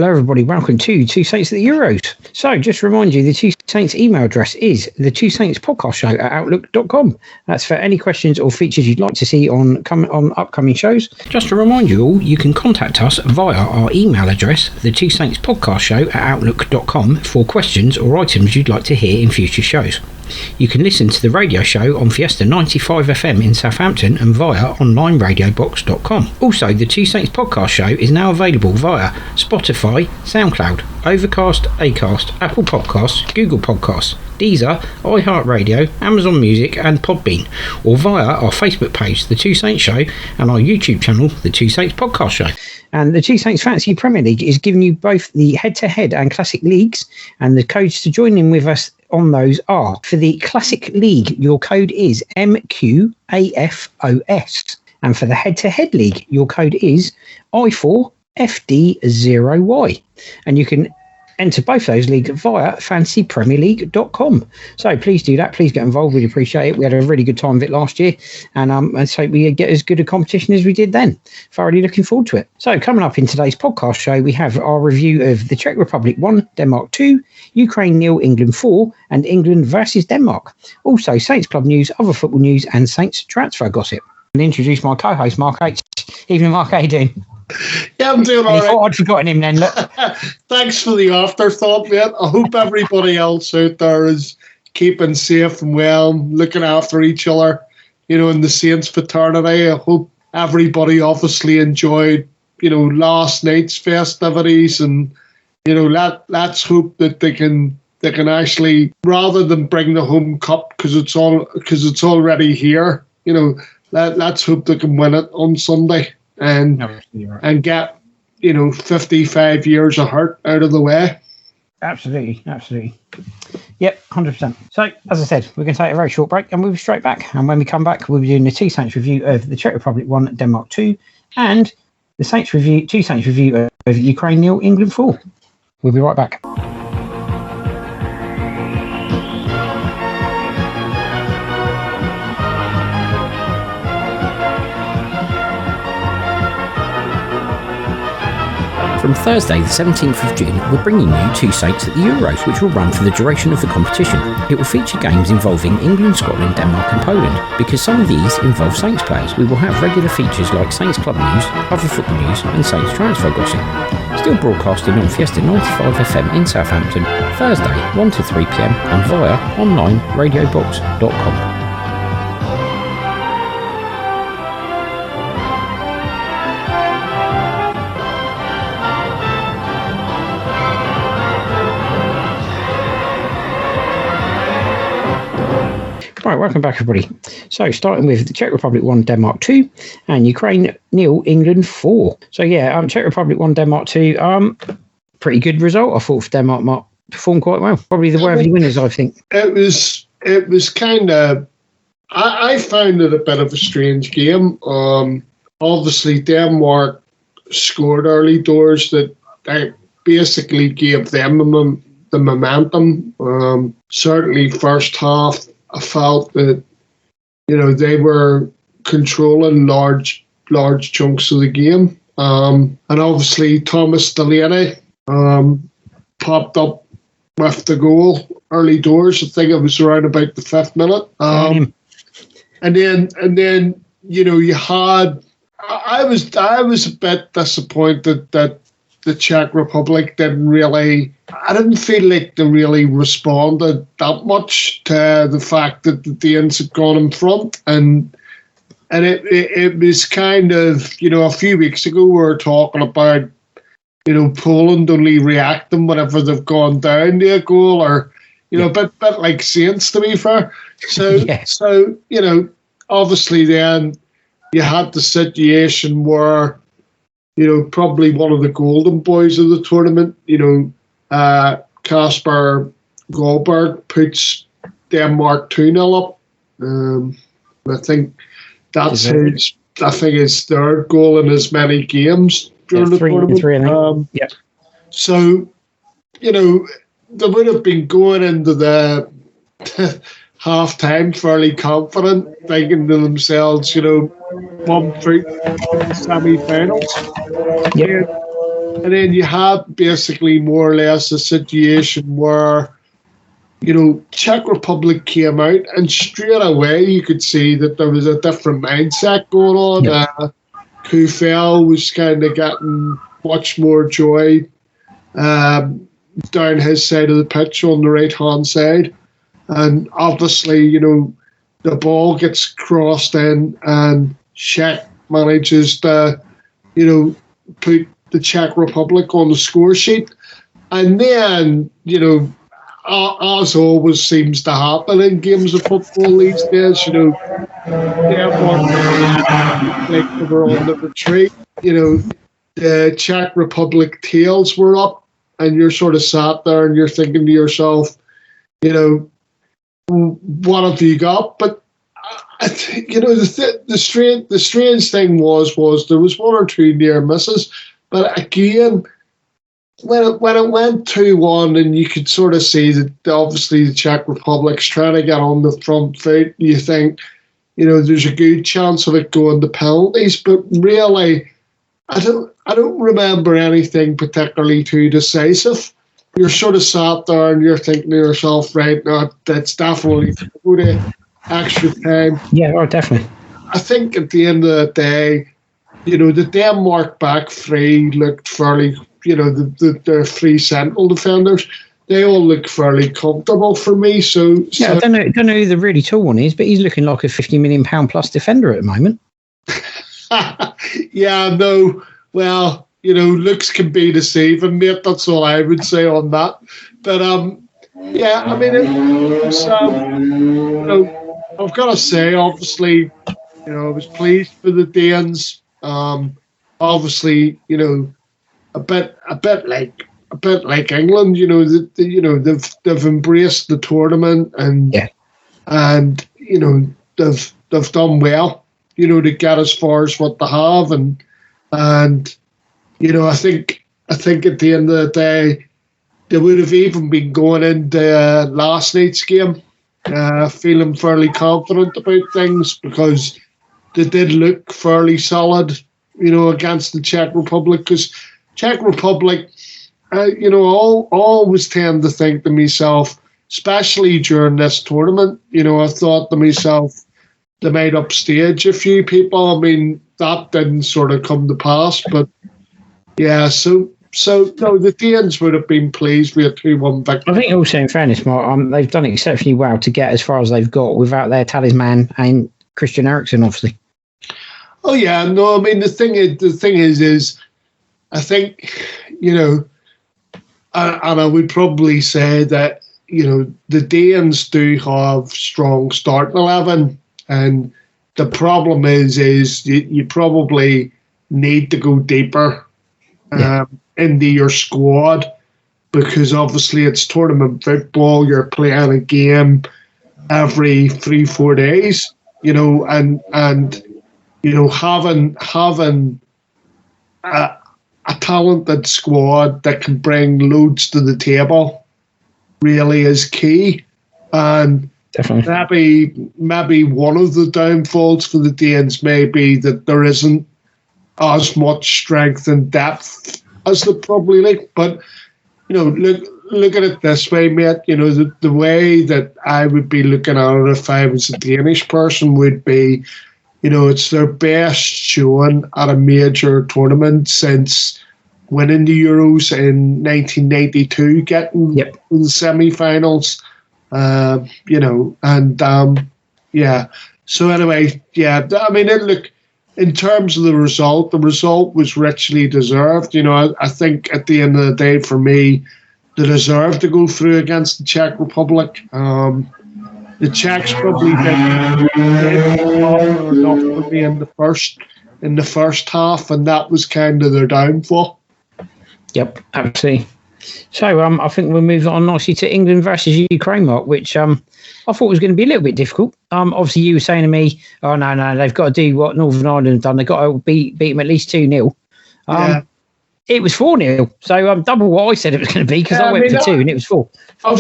Hello everybody, welcome to Two Saints at the Euros. So just to remind you, the Two Saints email address is the Two Saints podcast show at outlook.com. That's for any questions or features you'd like to see on upcoming shows. Just to remind you all, you can contact us via our email address, the Two Saints podcast show at outlook.com, for questions or items you'd like to hear in future shows. You can listen to the radio show on Fiesta 95 FM in Southampton and via onlineradiobox.com. Also, the Two Saints podcast show is now available via Spotify, SoundCloud, Overcast, Acast, Apple Podcasts, Google Podcasts, Deezer, iHeartRadio, Amazon Music and Podbean, or via our Facebook page, The Two Saints Show, and our YouTube channel, The Two Saints Podcast Show. And the Two Saints Fantasy Premier League is giving you both the head-to-head and classic leagues, and the codes to join in with us on those are, for the Classic League, your code is MQAFOS. And for the Head-to-Head League, your code is I4FD0Y. And you can enter both those leagues via fantasypremierleague.com. So please do that. Please get involved. We'd appreciate it. We had a really good time with it last year. And so we get as good a competition as we did then. Thoroughly looking forward to it. So coming up in today's podcast show, we have our review of the Czech Republic 1, Denmark 2, Ukraine 0, England 4, and England versus Denmark. Also, Saints Club news, other football news, and Saints transfer gossip. And introduce my co-host, Mark H. Evening, Mark. How you doing? Yeah, I'm doing all right. I'd forgotten him then. Look. Thanks for the afterthought, mate. I hope everybody else out there is keeping safe and well, looking after each other, in the Saints fraternity. I hope everybody obviously enjoyed, last night's festivities, and, let's hope that they can actually, rather than bring the home cup because it's already here, let's hope they can win it on Sunday. And get 55 years of hurt out of the way. Absolutely. Yep, 100%. So, as I said, we're going to take a very short break and we'll be straight back. And when we come back, we'll be doing the Two Saints review of the Czech Republic 1, Denmark 2, and the Two Saints review of Ukraine 0, England 4. We'll be right back. From Thursday the 17th of June, we're bringing you Two Saints at the Euros, which will run for the duration of the competition. It will feature games involving England, Scotland, Denmark and Poland. Because some of these involve Saints players, we will have regular features like Saints Club news, other football news and Saints transfer gossip. Still broadcasting on Fiesta 95 FM in Southampton, Thursday 1 to 3 PM and via onlineradiobox.com. Right, welcome back everybody. So starting with the Czech Republic 1, Denmark 2 and Ukraine 0, England 4. So yeah, Czech Republic 1, Denmark 2, pretty good result. I thought Denmark performed quite well. Probably the worthy winners, I think. It was kind of, I found it a bit of a strange game. Obviously Denmark scored early doors that basically gave them the momentum. Certainly first half, I felt that, they were controlling large chunks of the game. And obviously Thomas Delaney popped up with the goal early doors. I think it was around about the 5th minute. And then you had, I was a bit disappointed that the Czech Republic I didn't feel like they really responded that much to the fact that the Danes had gone in front. And it was kind of, a few weeks ago we were talking about, Poland only reacting whenever they've gone down to a goal, or, a bit like Saints, to be fair. So, So, obviously then you had the situation where, probably one of the golden boys of the tournament, Kasper Goldberg puts Denmark 2-0 up. I think that's his third goal in as many games during the tournament. So, they would have been going into the half-time fairly confident, thinking to themselves, one through semi-finals. And then you had basically more or less a situation where, Czech Republic came out, and straight away you could see that there was a different mindset going on. Yep. Kufel was kind of getting much more joy down his side of the pitch on the right-hand side. And obviously, the ball gets crossed in, and Czech manages to, put the Czech Republic on the score sheet. And then, as always seems to happen in games of football these days, Denmark, like they were on the retreat, the Czech Republic tails were up, and you're sort of sat there and you're thinking to yourself, what have you got? But I think, the strange thing was there was one or two near misses, but again, when it went 2-1, and you could sort of see that obviously the Czech Republic's trying to get on the front foot, you think, there's a good chance of it going to penalties. But really, I don't remember anything particularly too decisive. You're sort of sat there and you're thinking to yourself, right, now that's definitely go to extra time. Yeah, oh, definitely. I think at the end of the day, the Denmark back three looked fairly, the three central defenders, they all look fairly comfortable for me. So I don't know who the really tall one is, but he's looking like a £50 million plus defender at the moment. Yeah, no. Well, looks can be deceiving, mate. That's all I would say on that. But yeah, I mean, it was, I've got to say, obviously, I was pleased for the Danes. Obviously, a bit like England. They've embraced the tournament, and they've done well. To get as far as what they have, and I think at the end of the day, they would have even been going into last night's game feeling fairly confident about things, because they did look fairly solid, against the Czech Republic. Because Czech Republic, I always tend to think to myself, especially during this tournament, I thought to myself, they might upstage a few people. I mean, that didn't sort of come to pass, but yeah, so no, the Danes would have been pleased with a 2-1 victory. I think also, in fairness, Mark, they've done exceptionally well to get as far as they've got without their talisman and Christian Eriksen, obviously. Oh yeah, no, I mean the thing is, I think, and I would probably say that the Danes do have strong starting 11, and the problem is you probably need to go deeper into your squad, because obviously it's tournament football. You're playing a game every 3-4 days, and having a talented squad that can bring loads to the table really is key. And definitely, maybe one of the downfalls for the Danes may be that there isn't as much strength and depth as they probably like. But look at it this way, mate. The way that I would be looking at it if I was a Danish person would be, it's their best showing at a major tournament since winning the Euros in 1992, getting in the semi-finals. Yeah. So anyway, yeah. I mean, look, in terms of the result was richly deserved. I think at the end of the day, for me, they deserved to go through against the Czech Republic. The Czechs probably didn't enough for me in the first half, and that was kind of their downfall. Yep, absolutely. So I think we'll move on nicely to England versus Ukraine, Mark, which I thought was going to be a little bit difficult. Obviously, you were saying to me, "Oh no, they've got to do what Northern Ireland have done. They've got to beat them at least 2-0." It was 4-0, so double what I said it was going to be, because I went for 2 and it was 4. I'll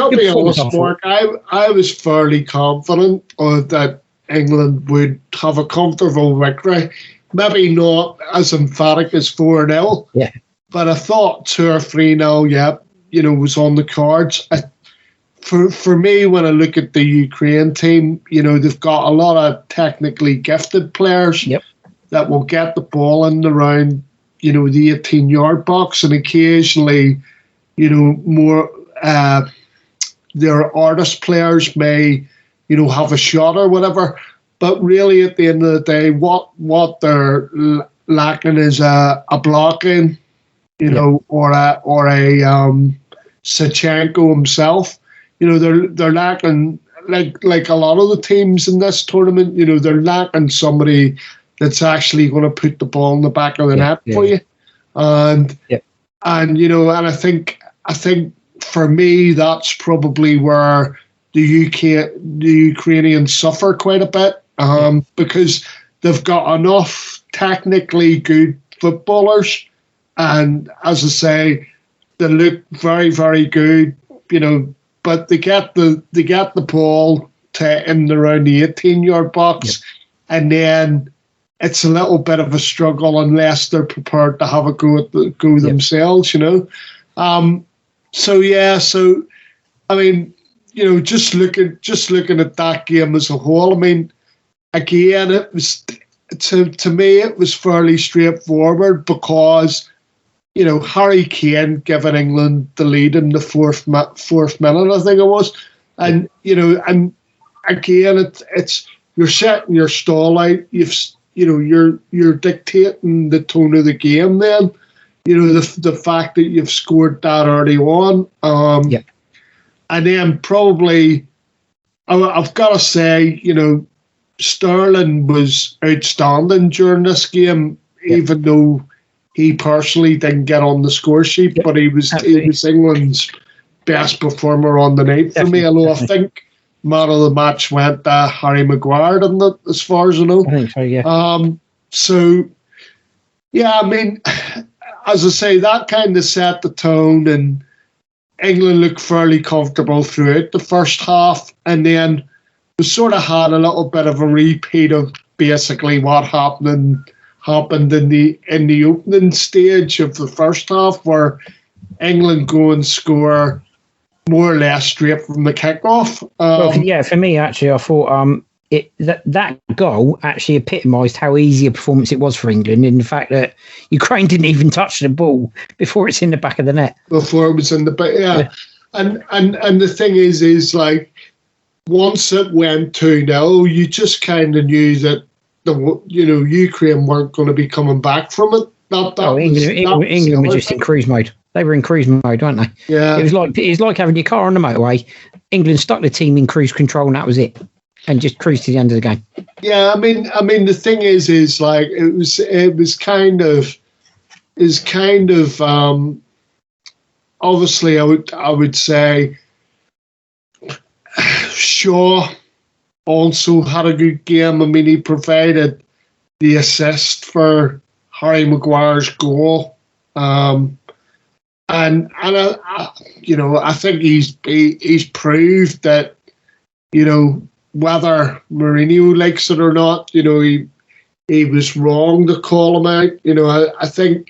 be honest, Mark. I was fairly confident that England would have a comfortable victory. Maybe not as emphatic as 4-0. Yeah. but I thought 2 or 3-0, was on the cards. For me, when I look at the Ukraine team, they've got a lot of technically gifted players that will get the ball in around, the 18-yard box, and occasionally, more their artist players may, have a shot or whatever. But really, at the end of the day, what they're lacking is a blocking, or a Sachenko himself. They're lacking, like a lot of the teams in this tournament, they're lacking somebody that's actually going to put the ball in the back of the net for you. And I think for me, that's probably where the Ukrainians suffer quite a bit, because they've got enough technically good footballers, and as I say, they look very, very good, but they get the ball to in around the 18-yard box, and then it's a little bit of a struggle unless they're prepared to have a go themselves, So I mean, just looking at that game as a whole, I mean, again, it was to me it was fairly straightforward because Harry Kane giving England the lead in the fourth minute, I think it was, and and again, it's you're setting your stall out. You're dictating the tone of the game. Then, the fact that you've scored that early on, and then probably I've got to say, Sterling was outstanding during this game, even though he personally didn't get on the score sheet, but he was England's best performer on the night for me. Although I think man of the match went to Harry Maguire, didn't it, as far as I know? I think so, yeah. I mean, as I say, that kind of set the tone, and England looked fairly comfortable throughout the first half, and then we sort of had a little bit of a repeat of basically what happened in the opening stage of the first half, where England go and score more or less straight from the kickoff. For me, actually, I thought that goal actually epitomised how easy a performance it was for England, in the fact that Ukraine didn't even touch the ball before it's in the back of the net. Before it was in the back, yeah. And the thing is like, once it went 2-0, you just kind of knew that Ukraine weren't going to be coming back from it. England were just in cruise mode. They were in cruise mode, weren't they? Yeah. It was like having your car on the motorway. England stuck the team in cruise control, and that was it. And just cruised to the end of the game. Yeah, I mean, the thing is like it was kind of obviously I would say Shaw also had a good game. I mean, he provided the assist for Harry Maguire's goal, and I think he's proved that whether Mourinho likes it or not, he was wrong to call him out. I think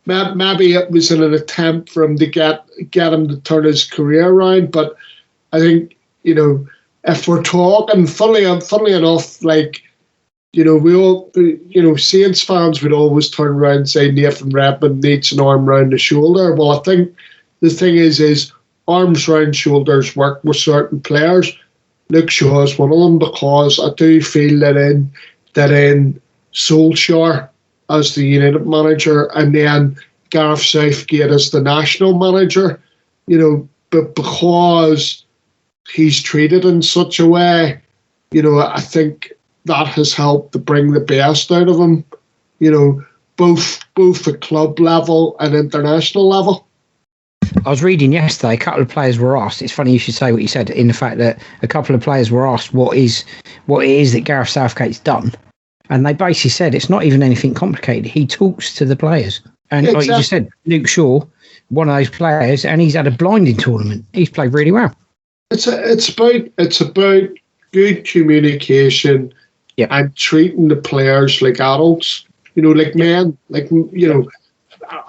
maybe it was in an attempt for him to get him to turn his career around, but I think if we're talking, funnily enough, like, we all, Saints fans would always turn around and say Nathan Redmond needs an arm round the shoulder. Well, I think the thing is arms round shoulders work with certain players. Luke Shaw is one of them, because I do feel that in Solskjaer as the United manager, and then Gareth Southgate as the national manager, but because he's treated in such a way, I think that has helped to bring the best out of him, both at club level and international level. I was reading yesterday, a couple of players were asked, it's funny you should say what you said, in the fact that a couple of players were asked what it is that Gareth Southgate's done. And they basically said it's not even anything complicated. He talks to the players. And like you just said, Luke Shaw, one of those players, and he's had a blinding tournament. He's played really well. It's about good communication and treating the players like adults, like men, like,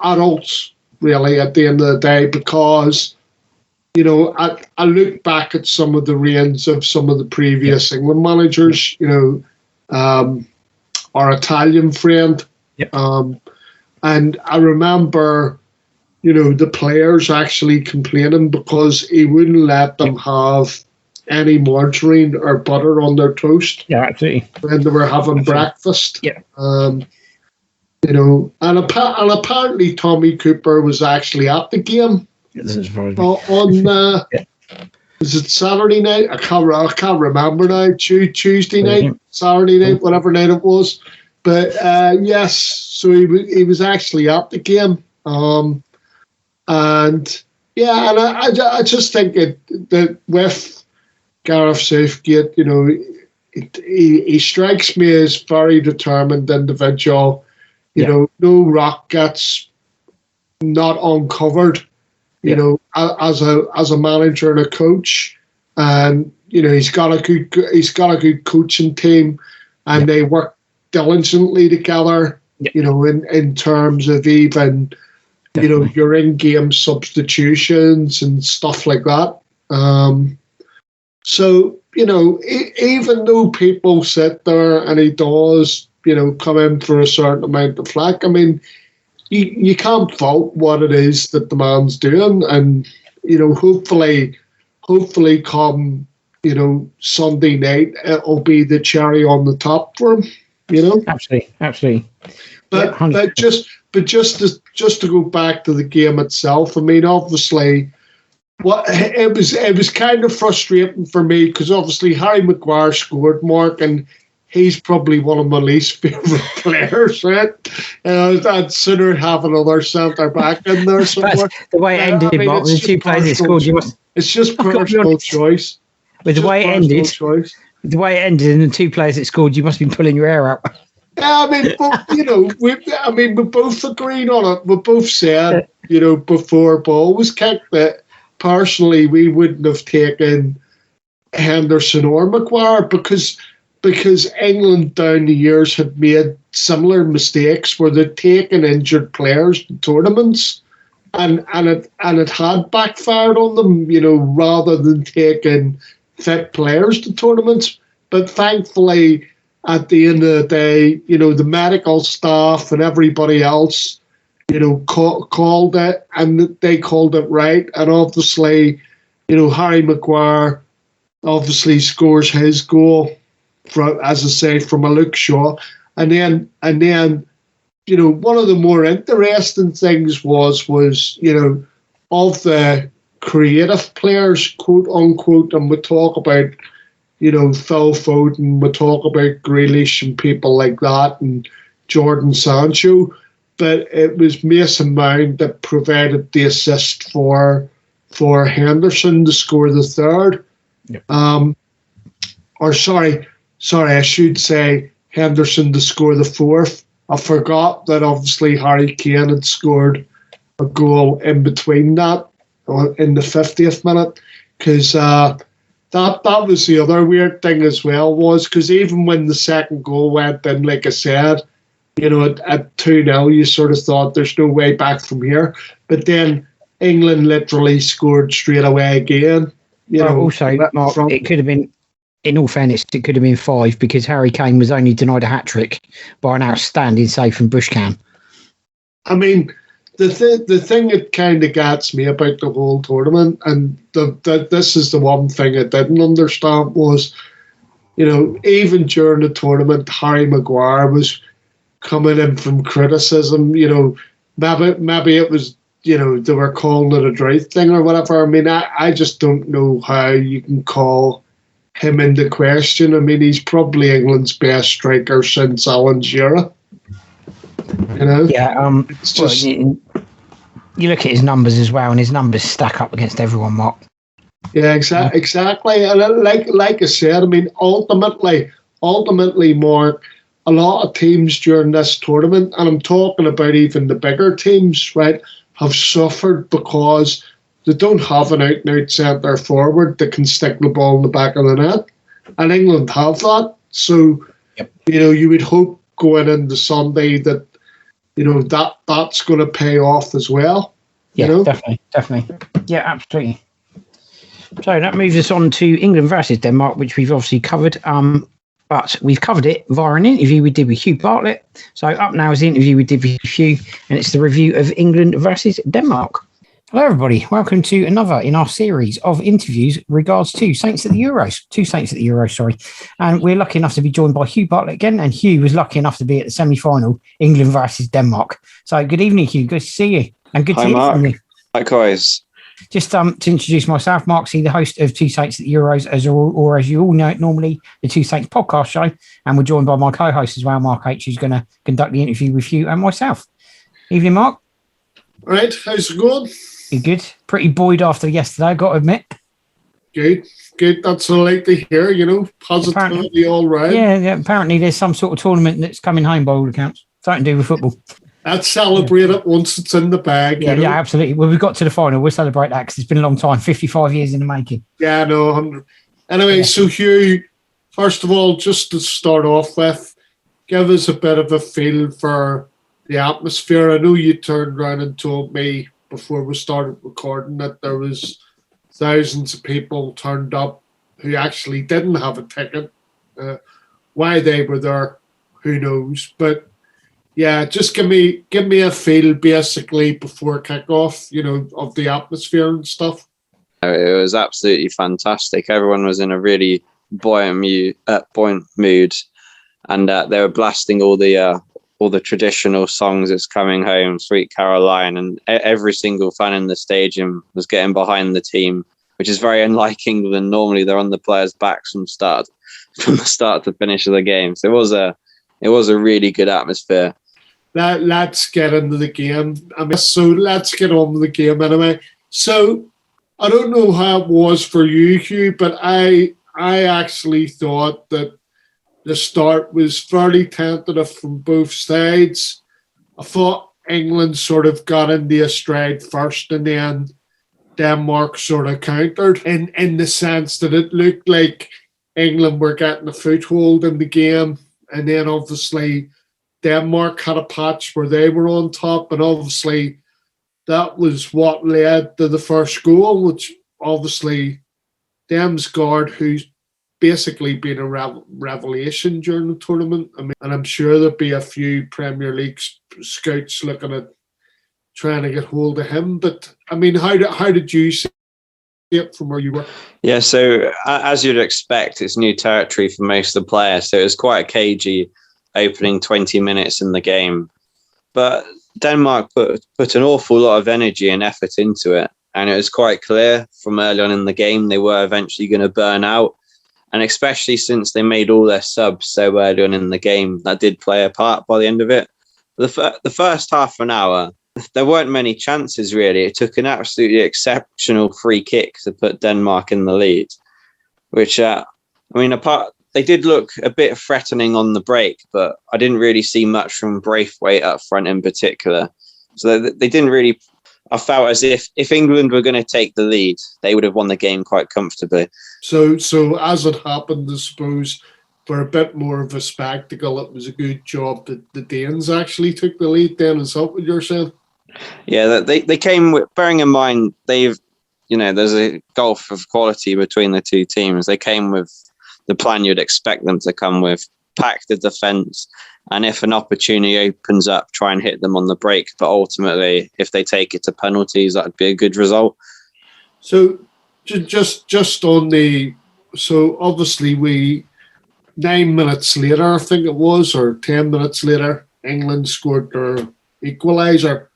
adults, really, at the end of the day, because, you know, I look back at some of the reigns of some of the previous England managers, you know, our Italian friend. Yep. And I remember, you know, the players actually complaining because he wouldn't let them have any margarine or butter on their toast. Yeah, absolutely. When they were having breakfast. Yeah. You know, and apparently Tommy Cooper was actually at the game. It doesn't surprise me. On was it Saturday night? I can't remember now. Tuesday night, Saturday night, whatever night it was. But yes, so he was actually at the game. And yeah, and I just think that with Gareth Southgate, you know, he strikes me as very determined individual. You know, no rock gets not uncovered. You know, as a manager and a coach, and you know he's got a good coaching team, and they work diligently together. You know, in terms of even you know your in-game substitutions and stuff like that. So you know, even though people sit there and he does, you know, come in for a certain amount of flack, I mean, you can't fault what it is that the man's doing, and you know, hopefully come, you know, Sunday night it'll be the cherry on the top for him. You know, absolutely. But just to go back to the game itself, I mean, obviously, it was kind of frustrating for me because obviously Harry Maguire scored, Mark, and he's probably one of my least favourite players, right? I'd sooner have another centre back in there somewhere. The way it ended, Mark, the two players that scored, it's just personal choice. With the way it ended, the way it ended, and the two players that scored, you must be pulling your hair out. Yeah, I mean, but, you know, we both agreed on it. We both said, you know, before ball was kicked that personally we wouldn't have taken Henderson or Maguire because England down the years had made similar mistakes where they'd taken injured players to tournaments and it had backfired on them, you know, rather than taking fit players to tournaments. But thankfully, at the end of the day, you know, the medical staff and everybody else, you know, called it, and they called it right. And obviously, you know, Harry Maguire obviously scores his goal from, as I say, from a Luke Shaw. And then, you know, one of the more interesting things was, you know, of the creative players, quote unquote, and we talk about, you know, Phil Foden, we talk about Grealish and people like that, and Jordan Sancho, but it was Mason Mount that provided the assist for Henderson to score the third. Yep. Or sorry, I should say Henderson to score the fourth. I forgot that obviously Harry Kane had scored a goal in between that in the 50th minute, because that was the other weird thing as well, was because even when the second goal went in, like I said, you know, at 2-0, you sort of thought there's no way back from here. But then England literally scored straight away again. You know, also, Mark, it could have been, in all fairness, it could have been 5 because Harry Kane was only denied a hat-trick by an outstanding save from Bushcam. I mean, the thing that kind of gets me about the whole tournament, and this is the one thing I didn't understand, was, you know, even during the tournament, Harry Maguire was coming in from criticism. You know, maybe it was, you know, they were calling it a drought thing or whatever. I mean, I just don't know how you can call him into question. I mean, he's probably England's best striker since Alan Shearer. You know? Yeah, it's just, you look at his numbers as well, and his numbers stack up against everyone, Mark. Yeah, exactly. And like I said, I mean, ultimately, Mark, a lot of teams during this tournament, and I'm talking about even the bigger teams, right, have suffered because they don't have an out-and-out centre forward that can stick the ball in the back of the net. And England have that. So, you know, you would hope going into Sunday that, that's going to pay off as well. Yeah, definitely. Yeah, absolutely. So that moves us on to England versus Denmark, which we've obviously covered. But we've covered it via an interview we did with Hugh Bartlett. So up now is the interview we did with Hugh, and it's the review of England versus Denmark. Hello, everybody. Welcome to another in our series of interviews regards to Saints at the Euros. Two Saints at the Euros, sorry. And we're lucky enough to be joined by Hugh Bartlett again. And Hugh was lucky enough to be at the semi-final, England versus Denmark. So good evening, Hugh. Good to see you. And good to hear from you. Likewise. Just to introduce myself, Mark C, the host of Two Saints at the Euros, as you all know it normally, the Two Saints podcast show. And we're joined by my co-host as well, Mark H, who's going to conduct the interview with you and myself. Evening, Mark. All right, how's it going? You're good. Pretty buoyed after yesterday, got to admit. Good. That's what I like to hear, positivity all right. Yeah, apparently there's some sort of tournament that's coming home by all accounts. Something to do with football. Let's celebrate it once it's in the bag. Yeah, absolutely. Well, we've got to the final. We'll celebrate that because it's been a long time, 55 years in the making. Yeah, no, 100. Anyway, So Hugh, first of all, just to start off with, give us a bit of a feel for the atmosphere. I know you turned around and told me before we started recording that there was thousands of people turned up who actually didn't have a ticket. Why they were there, who knows? But yeah, just give me a feel basically before kickoff, of the atmosphere and stuff. It was absolutely fantastic. Everyone was in a really buoyant mood, and they were blasting all the traditional songs. It's Coming Home, Sweet Caroline, and every single fan in the stadium was getting behind the team, which is very unlike England. Normally, they're on the players' backs from the start to finish of the game. So it was a really good atmosphere. Let's get into the game. So let's get on with the game anyway. So I don't know how it was for you, Hugh, but I actually thought that the start was fairly tentative from both sides. I thought England sort of got into a stride first, and then Denmark sort of countered in the sense that it looked like England were getting a foothold in the game, and then obviously Denmark had a patch where they were on top, and obviously that was what led to the first goal, which obviously Damsgaard, who's basically been a revelation during the tournament. And I'm sure there'll be a few Premier League scouts looking at trying to get hold of him. But how did you see it from where you were? Yeah, so as you'd expect, it's new territory for most of the players. So it was quite a cagey opening 20 minutes in the game. But Denmark put an awful lot of energy and effort into it. And it was quite clear from early on in the game they were eventually going to burn out. And especially since they made all their subs so early on in the game, that did play a part by the end of it. The first half an hour, there weren't many chances really. It took an absolutely exceptional free kick to put Denmark in the lead, which, they did look a bit threatening on the break, but I didn't really see much from Braithwaite up front in particular. So they didn't really... I felt as if England were going to take the lead, they would have won the game quite comfortably. So as it happened, I suppose, for a bit more of a spectacle, it was a good job that the Danes actually took the lead then. Is that what you're saying? Yeah, they came with, bearing in mind, there's a gulf of quality between the two teams. They came with the plan you'd expect them to come with, pack the defence, and if an opportunity opens up, try and hit them on the break. But ultimately, if they take it to penalties, that'd be a good result. So just on so obviously 9 minutes later, I think it was, or 10 minutes later, England scored their equaliser.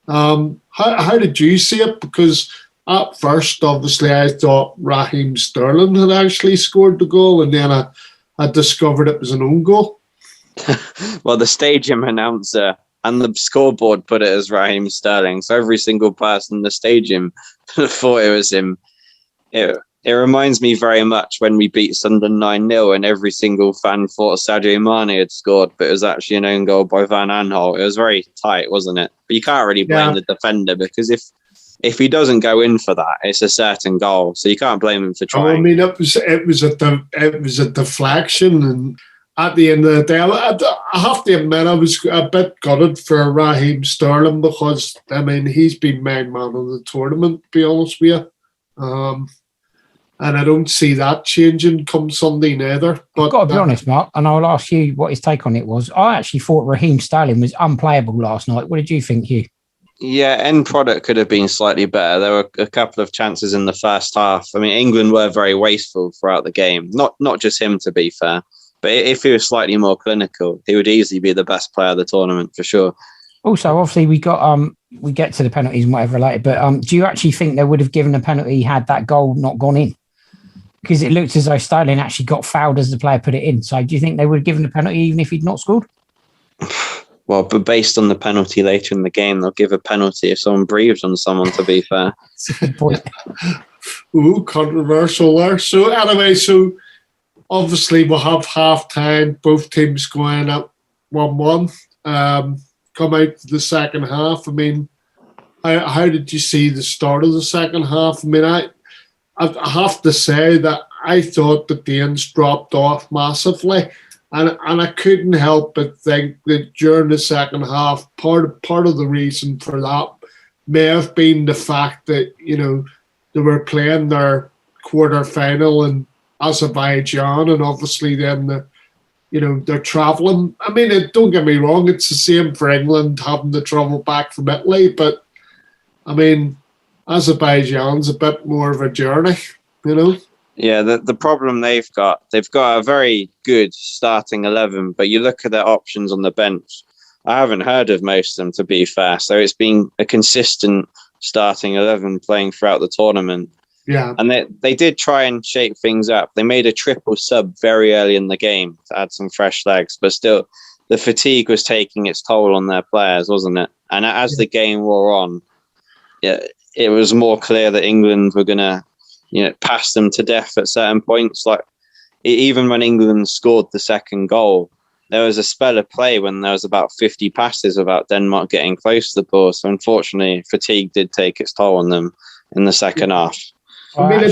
How did you see it? Because at first, obviously, I thought Raheem Sterling had actually scored the goal, and then I discovered it was an own goal. Well, the stadium announcer and the scoreboard put it as Raheem Sterling, so every single person in the stadium thought it was him. It reminds me very much when we beat Sunderland 9-0 and every single fan thought Sadio Mane had scored, but it was actually an own goal by Van Aanholt. It was very tight, wasn't it? But you can't really blame the defender, because if he doesn't go in for that, it's a certain goal. So you can't blame him for trying. It was a deflection, and at the end of the day, I have to admit I was a bit gutted for Raheem Sterling because, I mean, he's been main man of the tournament, to be honest with you. And I don't see that changing come Sunday neither. But I've got to be honest, Mark, and I'll ask you what his take on it was. I actually thought Raheem Sterling was unplayable last night. What did you think, Hugh? Yeah, end product could have been slightly better. There were a couple of chances in the first half. I mean, England were very wasteful throughout the game. Not just him, to be fair. But if he was slightly more clinical, he would easily be the best player of the tournament for sure. Also, obviously, we get to the penalties and whatever later. But do you actually think they would have given a penalty had that goal not gone in? Because it looked as though Sterling actually got fouled as the player put it in. So do you think they would have given a penalty even if he'd not scored? Well, but based on the penalty later in the game, they'll give a penalty if someone breathes on someone, to be fair. That's a good point. Ooh, controversial there. So anyway, obviously we'll have half-time, both teams going up 1-1. Come out to the second half. I mean, how did you see the start of the second half? I mean, I have to say that I thought the Danes dropped off massively, and I couldn't help but think that during the second half, part of the reason for that may have been the fact that, you know, they were playing their quarter final in Azerbaijan, and obviously then they're travelling. I mean, don't get me wrong, it's the same for England having to travel back from Italy, but I mean, Azerbaijan's a bit more of a journey, you know? Yeah, the problem they've got a very good starting 11, but you look at their options on the bench, I haven't heard of most of them, to be fair. So it's been a consistent starting 11 playing throughout the tournament. Yeah. And they did try and shake things up. They made a triple sub very early in the game to add some fresh legs, but still the fatigue was taking its toll on their players, wasn't it? And as the game wore on, yeah, it was more clear that England were going to, pass them to death at certain points. Like even when England scored the second goal, there was a spell of play when there was about 50 passes without Denmark getting close to the ball. So unfortunately, fatigue did take its toll on them in the second half. I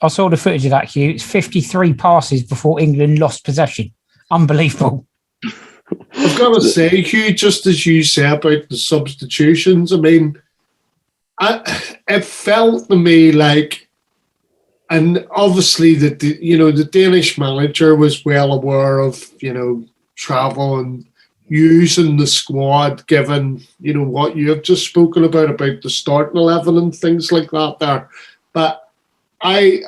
saw the footage of that, Hugh. It's 53 passes before England lost possession. Unbelievable. I've got to say, Hugh, just as you say about the substitutions, I mean, it felt to me like, and obviously the Danish manager was well aware of, travel and using the squad, given, what you have just spoken about the starting 11 and things like that there. But I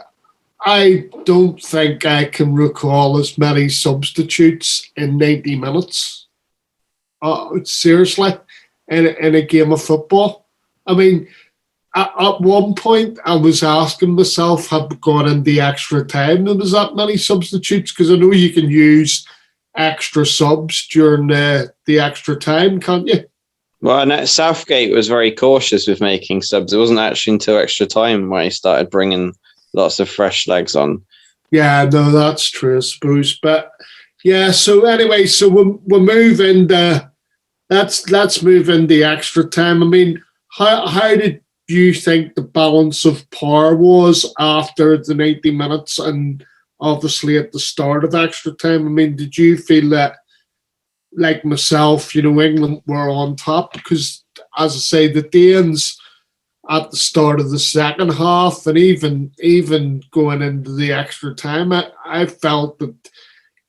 don't think I can recall as many substitutes in 90 minutes. Seriously, in a game of football. I mean, at one point, I was asking myself, have we gone in the extra time? There was that many substitutes, because I know you can use extra subs during the extra time, can't you? Well, and Southgate was very cautious with making subs. It wasn't actually until extra time when he started bringing lots of fresh legs on. Yeah, no, that's true, I suppose. But yeah, so anyway, so we'll move into let's move in the extra time. I mean, how did you think the balance of power was after the 90 minutes and obviously at the start of extra time? I mean, did you feel that, like myself, England were on top? Because, as I say, the Danes at the start of the second half and even going into the extra time, I felt that,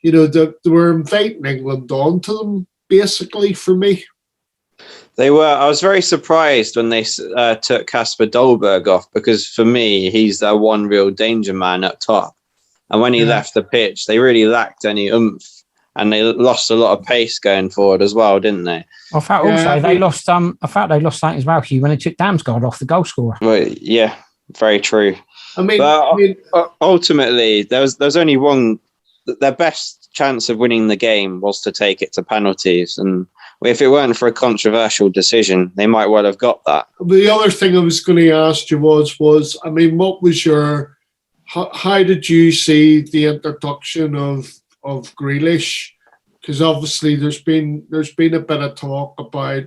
they were inviting England onto them, basically, for me. They were. I was very surprised when they took Kasper Dolberg off, because for me, he's their one real danger man up top. And when he left the pitch, they really lacked any oomph, and they lost a lot of pace going forward as well, didn't they? I felt they lost. I felt they lost something as well, Hugh, when they took Damsgaard off, the goal scorer. Well, yeah, very true. I mean, ultimately, there was only one. Their best chance of winning the game was to take it to penalties, and if it weren't for a controversial decision, they might well have got that. The other thing I was going to ask you was, I mean, what was how did you see the introduction of Grealish? Because obviously there's been a bit of talk about,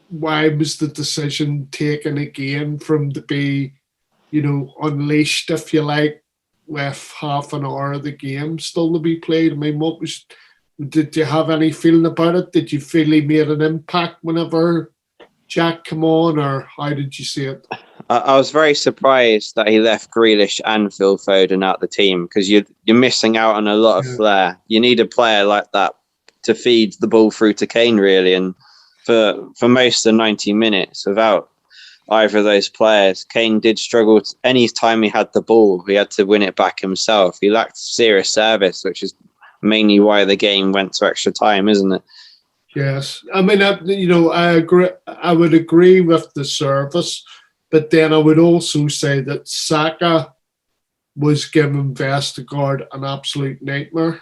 why was the decision taken again for him to be, unleashed, if you like, with half an hour of the game still to be played. I mean, did you have any feeling about it? Did you feel he made an impact whenever Jack came on, or how did you see it? I was very surprised that he left Grealish and Phil Foden out the team, because you're missing out on a lot of flair. You need a player like that to feed the ball through to Kane, really. And for most of the 90 minutes, without either of those players, Kane did struggle. Any time he had the ball, he had to win it back himself. He lacked serious service, which is mainly why the game went to extra time, isn't it? Yes. I mean, I agree. I would agree with the service. But then I would also say that Saka was giving Vestergaard an absolute nightmare.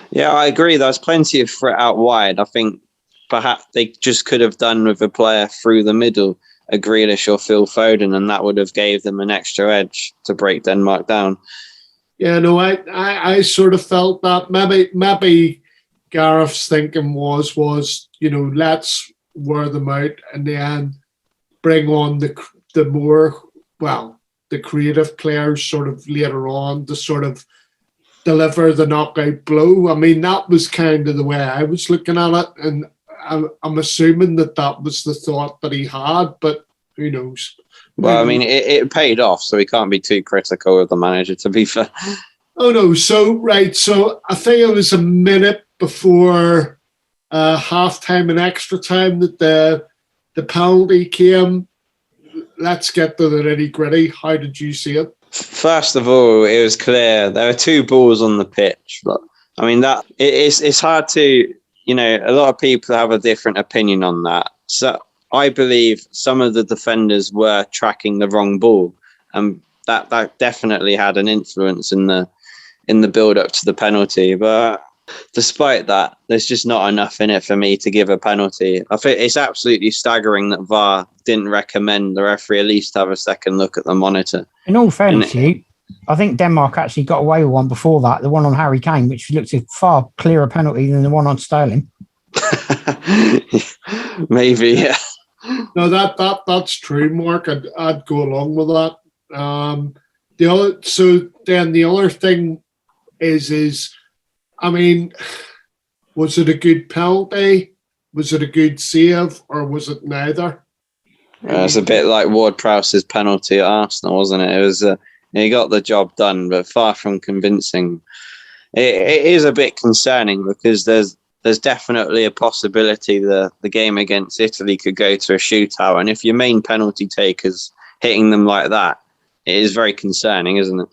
Yeah, I agree. There's plenty of threat out wide. I think perhaps they just could have done with a player through the middle, a Grealish or Phil Foden, and that would have gave them an extra edge to break Denmark down. Yeah, no, I sort of felt that. Maybe Gareth's thinking was, let's wear them out and then bring on the creative players sort of later on to sort of deliver the knockout blow. I mean, that was kind of the way I was looking at it, and I'm assuming that was the thought that he had, but who knows? Well, I mean, it paid off, so we can't be too critical of the manager, to be fair. Oh, no. So I think it was a minute before half-time and extra time that the penalty came. Let's get to the nitty-gritty. How did you see it? First of all, it was clear there were two balls on the pitch. But, I mean, it's hard to, a lot of people have a different opinion on that. So I believe some of the defenders were tracking the wrong ball, and that definitely had an influence in the build-up to the penalty. But despite that, there's just not enough in it for me to give a penalty. I think it's absolutely staggering that VAR didn't recommend the referee at least have a second look at the monitor. In all fairness to you, I think Denmark actually got away with one before that, the one on Harry Kane, which looked a far clearer penalty than the one on Sterling. Maybe, yeah. No, that's true, Mark. I'd go along with that. The other thing is, I mean, was it a good penalty? Was it a good save, or was it neither? It's a bit like Ward-Prowse's penalty at Arsenal, wasn't it? It was he got the job done, but far from convincing. It is a bit concerning, because there's definitely a possibility the game against Italy could go to a shootout, and if your main penalty taker's hitting them like that, it is very concerning, isn't it?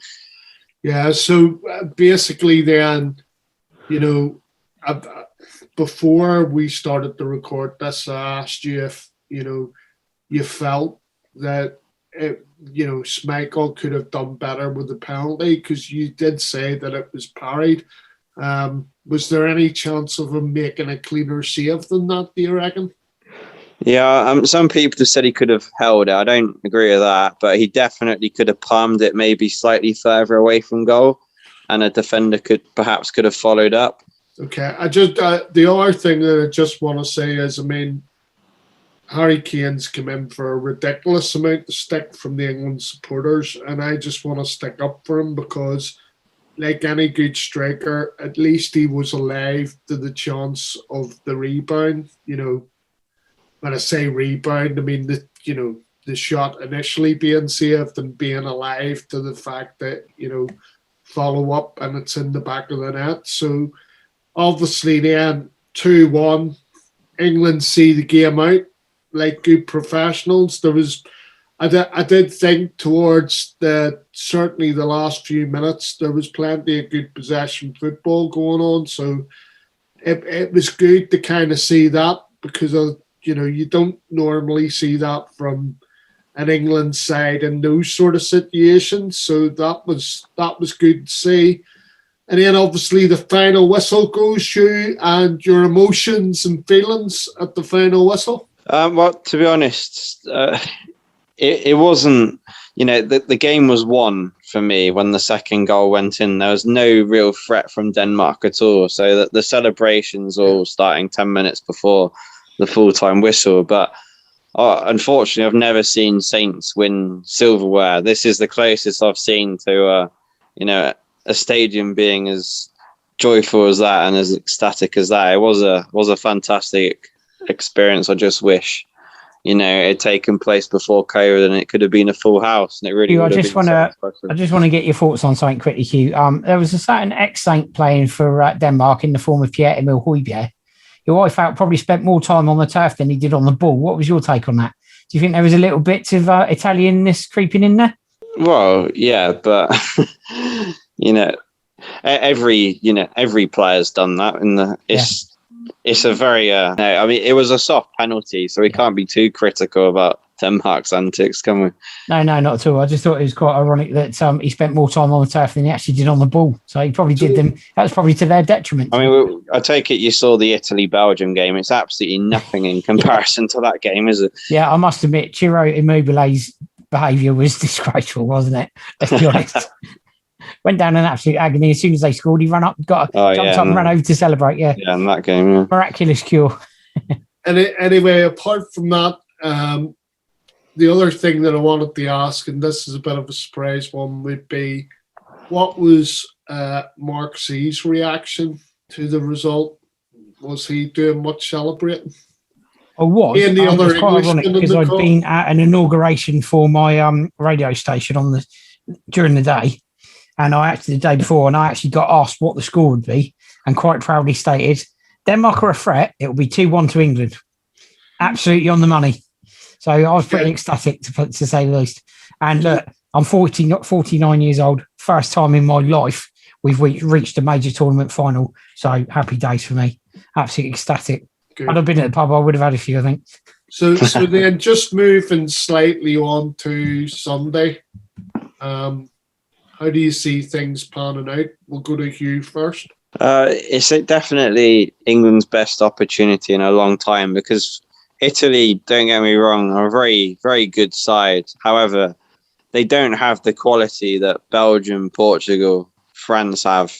Yeah. So basically, then, before we started to record this, I asked you if you felt that Schmeichel could have done better with the penalty, because you did say that it was parried. Was there any chance of him making a cleaner save than that, do you reckon? Yeah, some people have said he could have held it. I don't agree with that, but he definitely could have palmed it maybe slightly further away from goal, and a defender could have followed up. Okay, the other thing that I just want to say is, I mean, Harry Kane's come in for a ridiculous amount of stick from the England supporters, and I just want to stick up for him, because, like any good striker, at least he was alive to the chance of the rebound. When I say rebound, I mean the shot initially being saved and being alive to the fact that follow up and it's in the back of the net. So obviously then 2-1, England see the game out like good professionals. I did think towards certainly the last few minutes, there was plenty of good possession football going on. So it was good to kind of see that, because you don't normally see that from an England side in those sort of situations. So that was good to see. And then obviously the final whistle goes through, and your emotions and feelings at the final whistle. Well, to be honest, it wasn't, the game was won for me when the second goal went in. There was no real threat from Denmark at all. So that the celebrations all starting 10 minutes before the full-time whistle. But unfortunately, I've never seen Saints win silverware. This is the closest I've seen to a stadium being as joyful as that and as ecstatic as that. It was a fantastic experience. I just wish, it had taken place before COVID and it could have been a full house. And it really. I just want to get your thoughts on something quickly, Hugh. There was a certain ex-Saint playing for Denmark in the form of Pierre-Emile Højbjerg, who I felt probably spent more time on the turf than he did on the ball. What was your take on that? Do you think there was a little bit of Italianness creeping in there? Well, yeah, but every player's done that, it's a very it was a soft penalty, so we can't be too critical about Denmark's antics, can we? No, not at all. I just thought it was quite ironic that he spent more time on the turf than he actually did on the ball. So he probably did them. That was probably to their detriment. I mean, I take it you saw the Italy-Belgium game. It's absolutely nothing in comparison to that game, is it? Yeah, I must admit, Ciro Immobile's behaviour was disgraceful, wasn't it? Let's be honest. Went down in absolute agony. As soon as they scored, he ran up, jumped up and ran over to celebrate. Yeah, in that game, yeah. Miraculous cure. Anyway, apart from that, the other thing that I wanted to ask, and this is a bit of a surprise one, would be what was Mark C's reaction to the result? Was he doing much celebrating? I was. It was quite ironic because I'd been at an inauguration for my radio station during the day. And the day before, and I actually got asked what the score would be, and quite proudly stated, Denmark are a threat. It will be 2-1 to England. Absolutely on the money. So I was pretty ecstatic, to say the least. And look, I'm 49 years old. First time in my life we've reached a major tournament final. So happy days for me. Absolutely ecstatic. Good. Had I been at the pub, I would have had a few, I think. So then just moving slightly on to Sunday. How do you see things panning out? We'll go to Hugh first. It's definitely England's best opportunity in a long time because Italy, don't get me wrong, are a very, very good side. However, they don't have the quality that Belgium, Portugal, France have.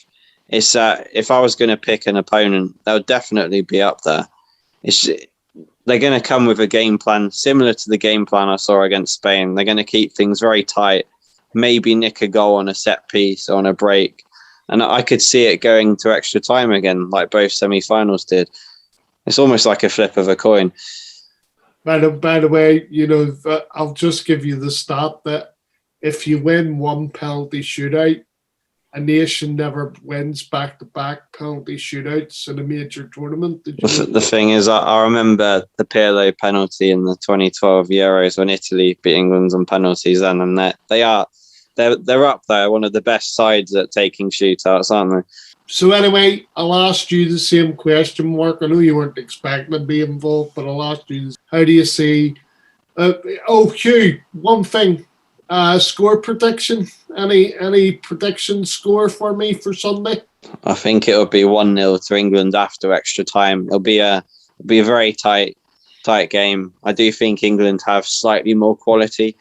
It's if I was going to pick an opponent, they'll definitely be up there. They're going to come with a game plan similar to the game plan I saw against Spain. They're going to keep things very tight. Maybe nick a goal on a set piece or on a break. And I could see it going to extra time again, like both semi-finals did. It's almost like a flip of a coin. By the way, I'll just give you the stat that if you win one penalty shootout, a nation never wins back-to-back penalty shootouts in a major tournament. The thing is, I remember the Pirlo penalty in the 2012 Euros when Italy beat England on penalties then, and they're up there, one of the best sides at taking shootouts, aren't they? So anyway, I'll ask you the same question, Mark. I know you weren't expecting to be involved, but I'll ask you this. How do you see... Hugh, one thing. Score prediction. Any prediction score for me for Sunday? I think it'll be 1-0 to England after extra time. It'll be a very tight game. I do think England have slightly more quality.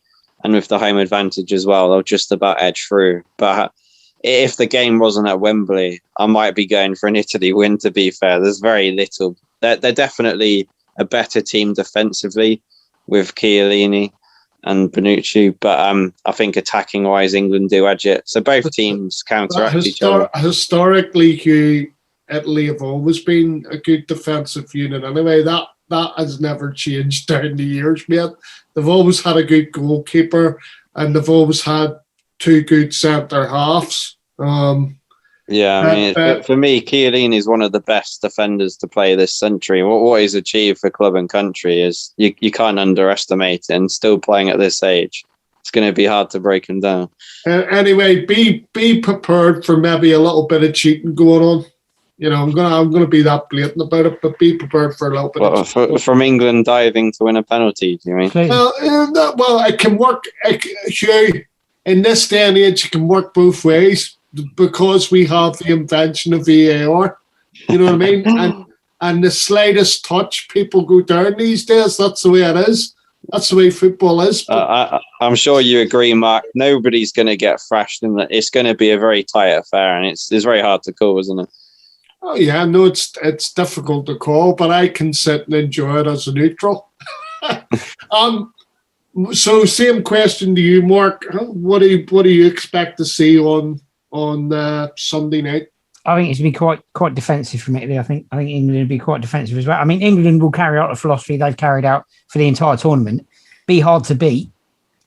And with the home advantage as well, they'll just about edge through. But if the game wasn't at Wembley, I might be going for an Italy win, to be fair. There's very little. They're definitely a better team defensively with Chiellini and Bonucci. But I think attacking-wise, England do edge it. So both teams counteract each other. Historically, Hugh, Italy have always been a good defensive unit. Anyway, that has never changed down the years, mate. They've always had a good goalkeeper and they've always had two good centre halves. For me, Chiellini is one of the best defenders to play this century. What he's achieved for club and country is you can't underestimate it, and still playing at this age, it's going to be hard to break him down. Anyway, be prepared for maybe a little bit of cheating going on. I'm gonna be that blatant about it, but be prepared for a little bit. From England diving to win a penalty, do you mean? Well, it can work. Hugh, in this day and age, it can work both ways because we have the invention of VAR. You know what I mean? And the slightest touch, people go down these days. That's the way it is. That's the way football is. I'm sure you agree, Mark. Nobody's going to get thrashed in that. It's going to be a very tight affair, and it's very hard to call, isn't it? Oh yeah, no, it's difficult to call, but I can sit and enjoy it as a neutral. So same question to you, Mark. What do you expect to see on on Sunday night? I think it's going to be quite defensive from Italy. I think England will be quite defensive as well. I mean, England will carry out the philosophy they've carried out for the entire tournament: be hard to beat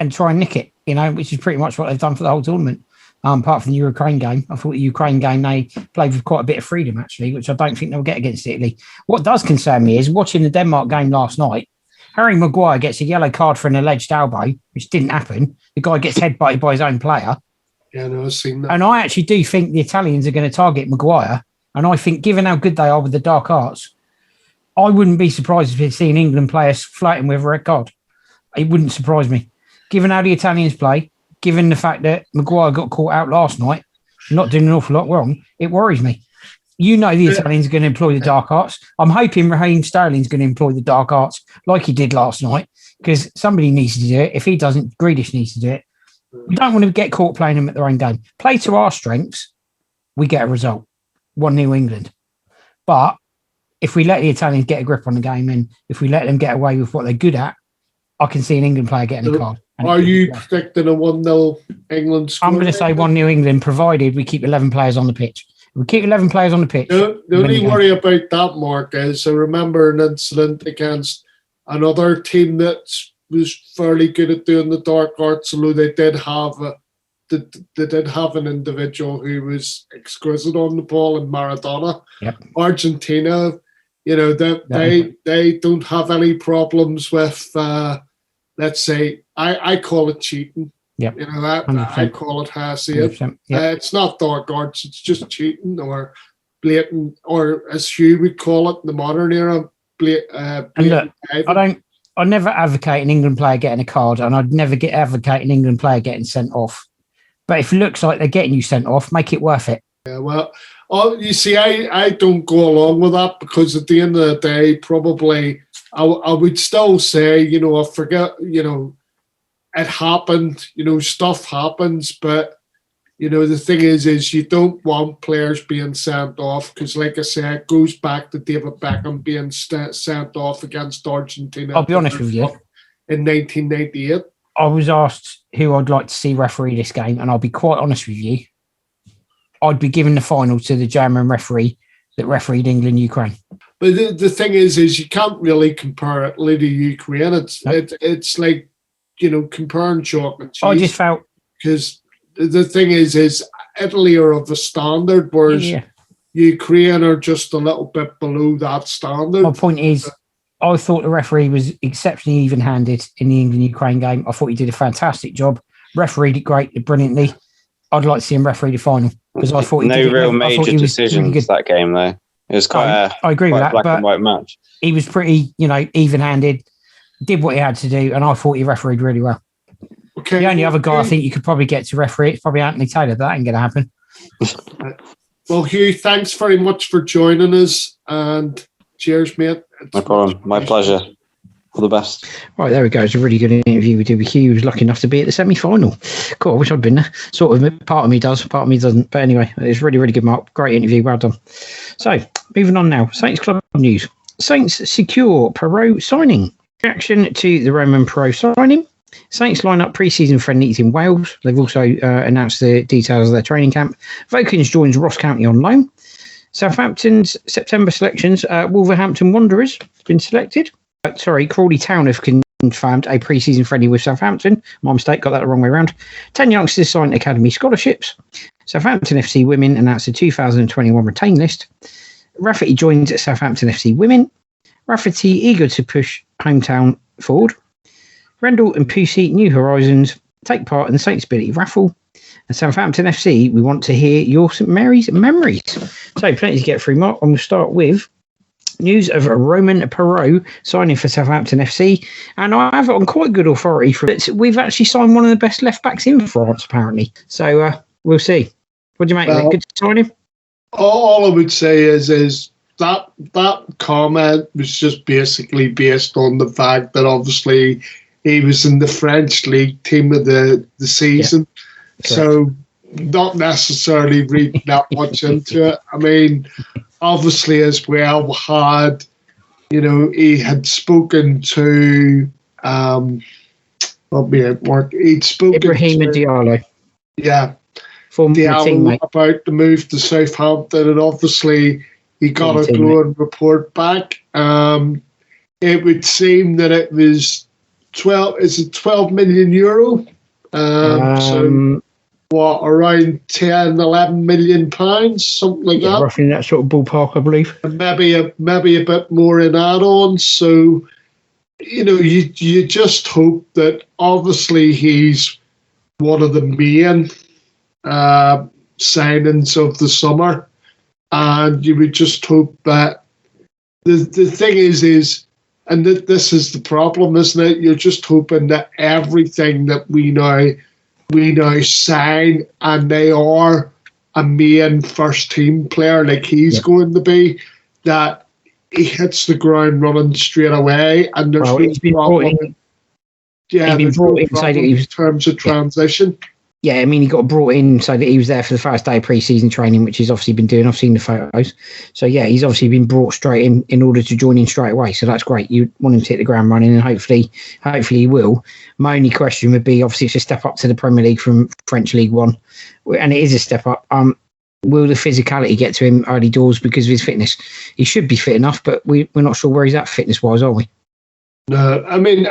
and try and nick it. Which is pretty much what they've done for the whole tournament. Apart from the Ukraine game, I thought the Ukraine game they played with quite a bit of freedom actually, which I don't think they'll get against Italy. What does concern me is watching the Denmark game last night. Harry Maguire gets a yellow card for an alleged elbow, which didn't happen. The guy gets headbutted by his own player. Yeah, no, I've seen that. And I actually do think the Italians are going to target Maguire. And I think, given how good they are with the dark arts, I wouldn't be surprised if we see England players flirting with a red card. It wouldn't surprise me. Given how the Italians play, given the fact that Maguire got caught out last night, not doing an awful lot wrong, it worries me. The Italians are going to employ the dark arts. I'm hoping Raheem Sterling's going to employ the dark arts like he did last night, because somebody needs to do it. If he doesn't, Grealish needs to do it. We don't want to get caught playing them at their own game. Play to our strengths, we get a result. 1-0 England. But if we let the Italians get a grip on the game and if we let them get away with what they're good at, I can see an England player getting a card. Are you predicting a 1-0 England score? I'm going to say 1-0 England, provided we keep 11 players on the pitch. If we keep 11 players on the pitch. The only worry about that, Mark, is I remember an incident against another team that was fairly good at doing the dark arts, although they did have an individual who was exquisite on the ball in Maradona. Yep. Argentina, they don't have any problems with, let's say, I call it cheating. Yep. I call it hassle. It's not dark arts, it's just cheating or blatant, or as Hugh would call it in the modern era, blatant. And look, I never advocate an England player getting a card, and I'd never advocate an England player getting sent off. But if it looks like they're getting you sent off, make it worth it. Yeah, well, you see, I don't go along with that, because at the end of the day, probably I would still say, I forget, it happened, stuff happens, but, the thing is you don't want players being sent off, because like I said, it goes back to David Beckham being sent off against Argentina. I'll be honest with you. In 1998. I was asked who I'd like to see referee this game, and I'll be quite honest with you. I'd be giving the final to the German referee that refereed England-Ukraine. But the thing is you can't really compare Italy to Ukraine. It's like, comparing chalk and cheese. I just felt... Because the thing is Italy are of a standard, whereas Ukraine are just a little bit below that standard. My point is, I thought the referee was exceptionally even-handed in the England-Ukraine game. I thought he did a fantastic job. Refereed it brilliantly. I'd like to see him referee the final, because I thought no real major decisions really that game though. It was quite I agree with that, black and white match. He was pretty, even-handed, did what he had to do, and I thought he refereed really well. Okay. The only other guy I think you could probably get to referee is probably Anthony Taylor, but that ain't going to happen. Well, Hugh, thanks very much for joining us, and cheers, mate. No problem. My pleasure. All the best. Right, there we go. It's a really good interview we did with Hugh. He was lucky enough to be at the semi-final. Cool. I wish I'd been there. Sort of. Part of me does, part of me doesn't. But anyway, it's really, really good, Mark. Great interview. Well done. So, moving on now. Saints Club news. Saints secure Perraud signing. Reaction to the Romain Perraud signing. Saints line up pre-season friendlies in Wales. They've also announced the details of their training camp. Vokins joins Ross County on loan. Southampton's September selections. Wolverhampton Wanderers been selected. Crawley Town have confirmed a pre-season friendly with Southampton. My mistake, got that the wrong way around. 10 youngsters signed academy scholarships. Southampton FC Women announced a 2021 retain list. Rafferty joins Southampton FC Women. Rafferty eager to push hometown forward. Rendell and Pusey New Horizons take part in the Saints Ability raffle. And Southampton FC, we want to hear your St Mary's memories. So plenty to get through, Mark. And we'll start with news of Romain Perraud signing for Southampton FC. And I have it on quite good authority for it. We've actually signed one of the best left backs in France, apparently. So we'll see. What do you make of it? Good signing? All I would say is that comment was just basically based on the fact that obviously he was in the French league team of the season. Yeah, so not necessarily reading that much into it. I mean, obviously as well he had spoken to he'd spoken Ibrahima Diallo. Yeah. Former Diallo teammate. about the move to Southampton, and obviously he got a glowing report back. It would seem that it was 12 million euro? So what, around 10, 11 million pounds, something like that? Roughly in that sort of ballpark, I believe. And maybe a bit more in add-ons. So, you just hope that obviously he's one of the main signings of the summer. And you would just hope that the thing is, and this is the problem, isn't it? You're just hoping that everything that we now sign, and they are a main first team player like he's going to be, that he hits the ground running straight away, and there's no problem. In terms of transition. Yeah, I mean, he got brought in so that he was there for the first day of pre-season training, which he's obviously been doing. I've seen the photos. So, yeah, he's obviously been brought straight in order to join in straight away. So that's great. You want him to hit the ground running, and hopefully he will. My only question would be, obviously, it's a step up to the Premier League from French League One, and it is a step up. Will the physicality get to him early doors because of his fitness? He should be fit enough, but we're not sure where he's at fitness-wise, are we? No, I mean,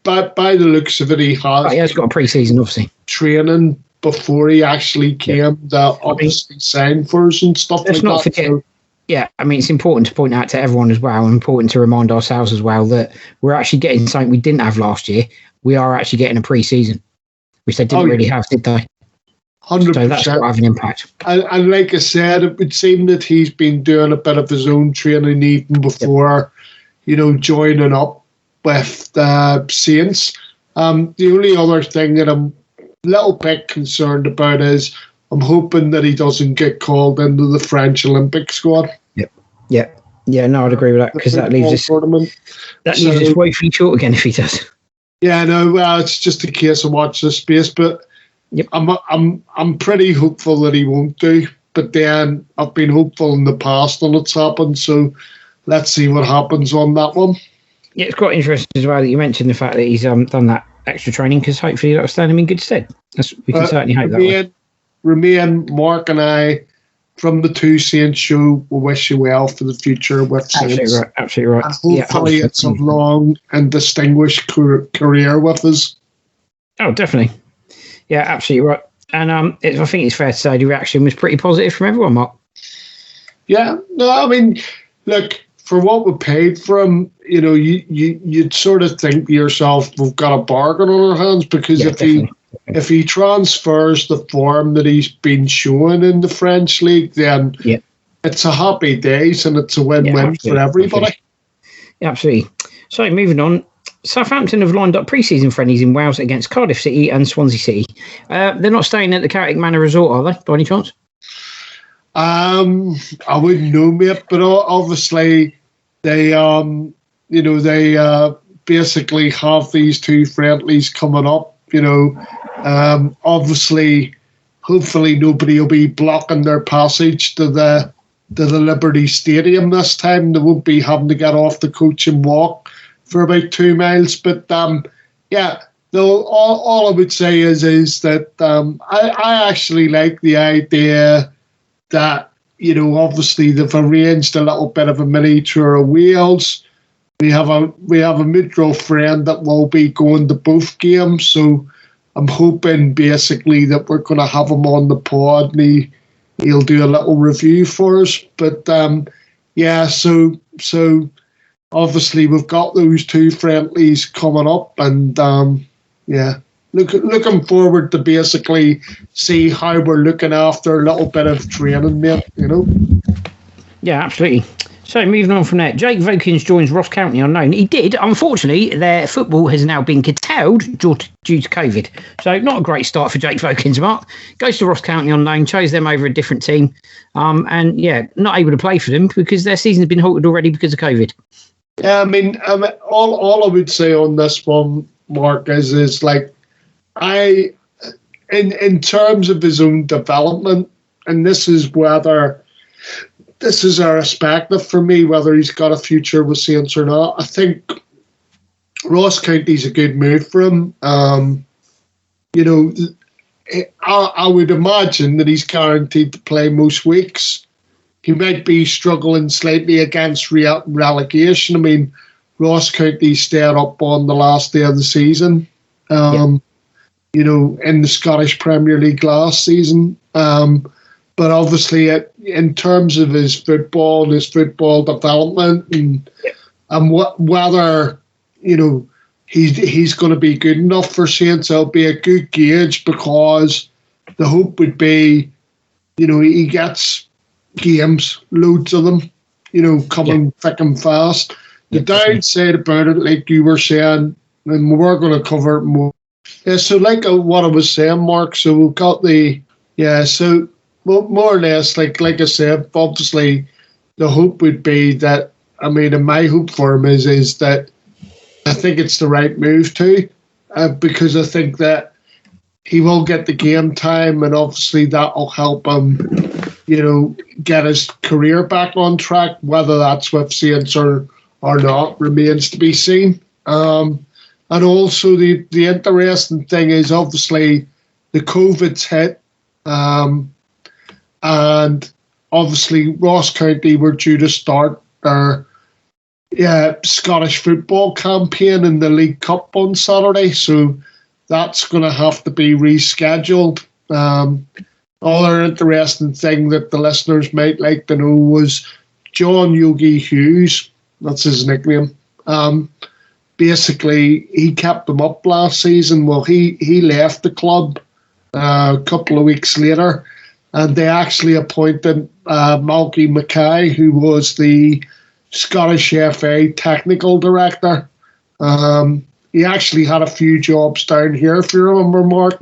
by the looks of it, he has got a pre-season, obviously. Training before he actually came to obviously sign for us and stuff like that. Let's not forget. Yeah, I mean, it's important to point out to everyone as well, and important to remind ourselves as well, that we're actually getting something we didn't have last year. We are actually getting a pre-season, which they didn't really have, did they? 100%. So that's got to have an impact. And like I said, it would seem that he's been doing a bit of his own training even before, joining up with the Saints. The only other thing that I'm a little bit concerned about is I'm hoping that he doesn't get called into the French Olympic squad. Yeah, no, I'd agree with that, because that leaves us woefully short again if he does. Yeah, no, well, it's just a case of watch this space, but I'm pretty hopeful that he won't do. But then I've been hopeful in the past and it's happened, so let's see what happens on that one. Yeah, it's quite interesting as well that you mentioned the fact that he's done that extra training, because hopefully that'll stand him in good stead. We can certainly hope that. Remain, Mark and I, from the Two Saints show, will wish you well for the future with Saints. Absolutely right. And hopefully it's a long and distinguished career with us. Oh, definitely. Yeah, absolutely right. And I think it's fair to say the reaction was pretty positive from everyone, Mark. Yeah, no, I mean, look, for what we paid for him, you'd sort of think to yourself, we've got a bargain on our hands, because if he transfers the form that he's been showing in the French league, then it's a happy days and it's a win-win for everybody. Yeah, absolutely. So moving on, Southampton have lined up pre-season friendlies in Wales against Cardiff City and Swansea City. They're not staying at the Carrick Manor Resort, are they, by any chance? I wouldn't know, mate, but obviously they basically have these two friendlies coming up. Obviously, hopefully nobody will be blocking their passage to the Liberty Stadium this time. They won't be having to get off the coach and walk for about 2 miles. But all I would say is that I actually like the idea that, obviously they've arranged a little bit of a mini tour of Wales. We have a mutual friend that will be going to both games, so I'm hoping basically that we're going to have him on the pod and he'll do a little review for us. But so obviously we've got those two friendlies coming up, and looking forward to basically see how we're looking after a little bit of training, mate. Yeah, absolutely. So moving on from there, Jake Vokins joins Ross County Unknown. He did. Unfortunately, their football has now been curtailed due to COVID. So not a great start for Jake Vokins, Mark. Goes to Ross County Unknown, chose them over a different team. Not able to play for them because their season has been halted already because of COVID. Yeah, I mean, all I would say on this one, Mark, is like, in terms of his own development, and this is a perspective for me, whether he's got a future with Saints or not. I think Ross County's a good move for him. I would imagine that he's guaranteed to play most weeks. He might be struggling slightly against relegation. I mean, Ross County stayed up on the last day of the season, in the Scottish Premier League last season. But obviously, in terms of his football development, and whether he's going to be good enough for Saints, it'll be a good gauge, because the hope would be, he gets games, loads of them, coming thick and fast. The downside about it, like you were saying, and we're going to cover it more. Yeah, so like what I was saying, Mark, so we've got so more or less, like I said, obviously the hope would be that, and my hope for him is that I think it's the right move too, because I think that he will get the game time, and obviously that will help him, get his career back on track. Whether that's with Saints or not remains to be seen. And also the interesting thing is obviously the COVID's hit, and obviously Ross County were due to start their Scottish football campaign in the League Cup on Saturday, so that's going to have to be rescheduled. Other interesting thing that the listeners might like to know was John Yogi Hughes, that's his nickname. Basically, he kept them up last season. Well, he left the club a couple of weeks later, and they actually appointed Malky Mackay, who was the Scottish FA technical director. He actually had a few jobs down here, if you remember, Mark.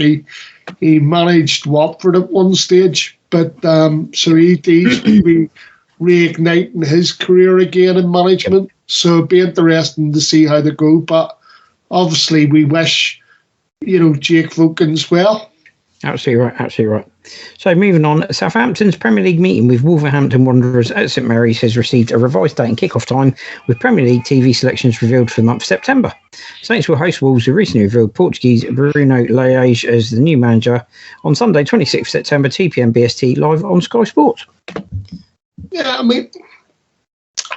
He managed Watford at one stage, but so he's be reigniting his career again in management. So it'd be interesting to see how they go. But obviously, we wish Jake Vokins well. Absolutely right. So moving on, Southampton's Premier League meeting with Wolverhampton Wanderers at St Mary's has received a revised date and kick-off time, with Premier League TV selections revealed for the month of September. Saints will host Wolves, who recently revealed Portuguese Bruno Lage as the new manager, on Sunday 26th September, 2 p.m. BST, live on Sky Sports. Yeah,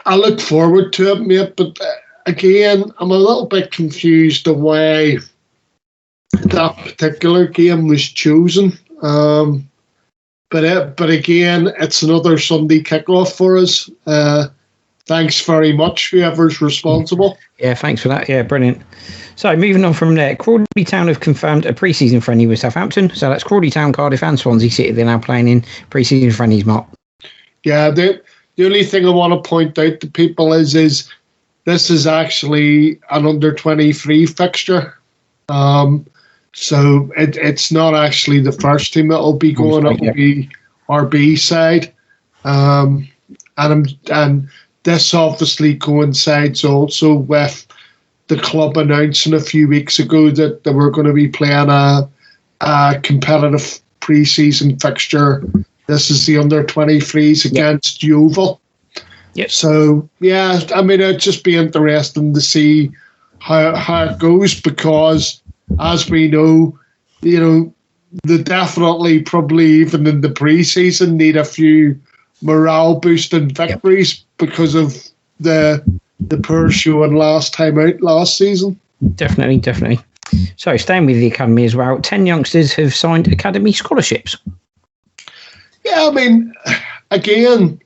I look forward to it, mate, but again, I'm a little bit confused the way that particular game was chosen. But again, it's another Sunday kickoff for us. Thanks very much, whoever's responsible. Yeah, thanks for that. Yeah, brilliant. So moving on from there, Crawley Town have confirmed a pre-season friendly with Southampton. So that's Crawley Town, Cardiff and Swansea City. They're now playing in pre-season friendlies, Mark. Yeah, the only thing I want to point out to people is this is actually an under-23 fixture. So it's not actually the first team that will be going up. Will be our B side, and this obviously coincides also with the club announcing a few weeks ago that they were going to be playing a competitive pre-season fixture. This is the under-23s against Yeovil. Yep. So yeah, it'd just be interesting to see how it goes, because as we know, they definitely, probably even in the pre-season, need a few morale-boosting victories because of the poor showing last time out last season. Definitely. So staying with the academy as well, 10 youngsters have signed academy scholarships. Yeah, again,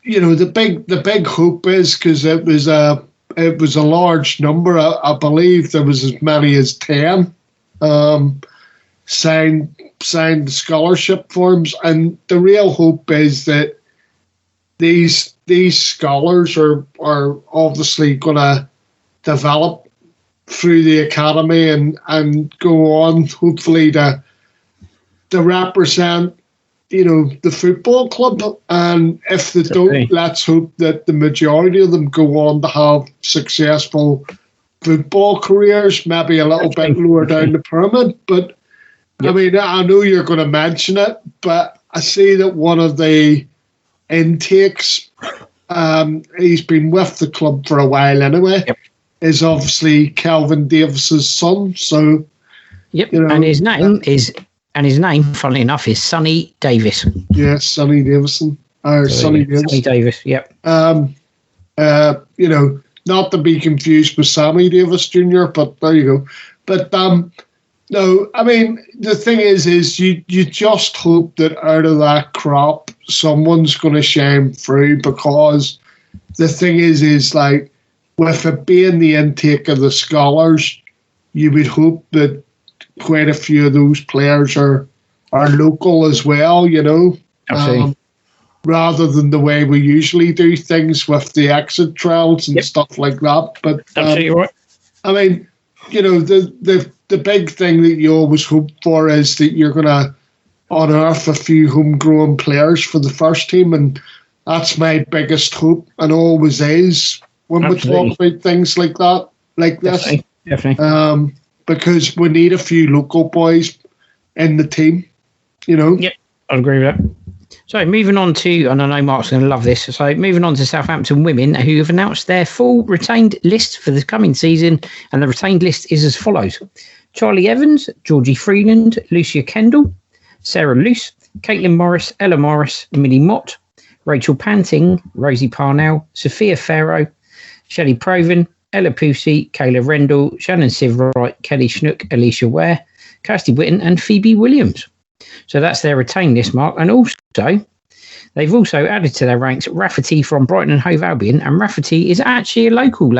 the big hope is, because it was a large number. I believe there was as many as 10 signed scholarship forms, and the real hope is that these scholars are obviously going to develop through the academy and go on, hopefully, to represent the football club. And if they don't, let's hope that the majority of them go on to have successful football careers, maybe a little bit lower down the pyramid. But I know you're going to mention it, but I see that one of the intakes, he's been with the club for a while anyway, is obviously Kelvin Davis's son. So Yep, and his name, funnily enough, is Sonny Davis. Yes, Sonny Davison. Sonny Davis. Sonny Davis, yep. Not to be confused with Sammy Davis Jr., but there you go. But no, I mean, the thing is you just hope that out of that crop, someone's going to shine through, because the thing is like, with it being the intake of the scholars, you would hope that quite a few of those players are local as well, Absolutely. Rather than the way we usually do things with the exit trials and stuff like that. But absolutely right. I mean, the big thing that you always hope for is that you're going to unearth a few homegrown players for the first team, and that's my biggest hope, and always is when we talk about things like that, like this. Definitely. Because we need a few local boys in the team, Yep, I'd agree with that. So moving on to, and I know Mark's going to love this, so moving on to Southampton women, who have announced their full retained list for the coming season, and the retained list is as follows: Charlie Evans, Georgie Freeland, Lucia Kendall, Sarah Luce, Caitlin Morris, Ella Morris, Millie Mott, Rachel Panting, Rosie Parnell, Sophia Farrow, Shelley Proven, Ella Pusey, Kayla Rendell, Shannon Siverwright, Kelly Schnook, Alicia Ware, Kirsty Witten, and Phoebe Williams. So that's their retained list, Mark. And also, they've also added to their ranks Rafferty from Brighton and Hove Albion, and Rafferty is actually a local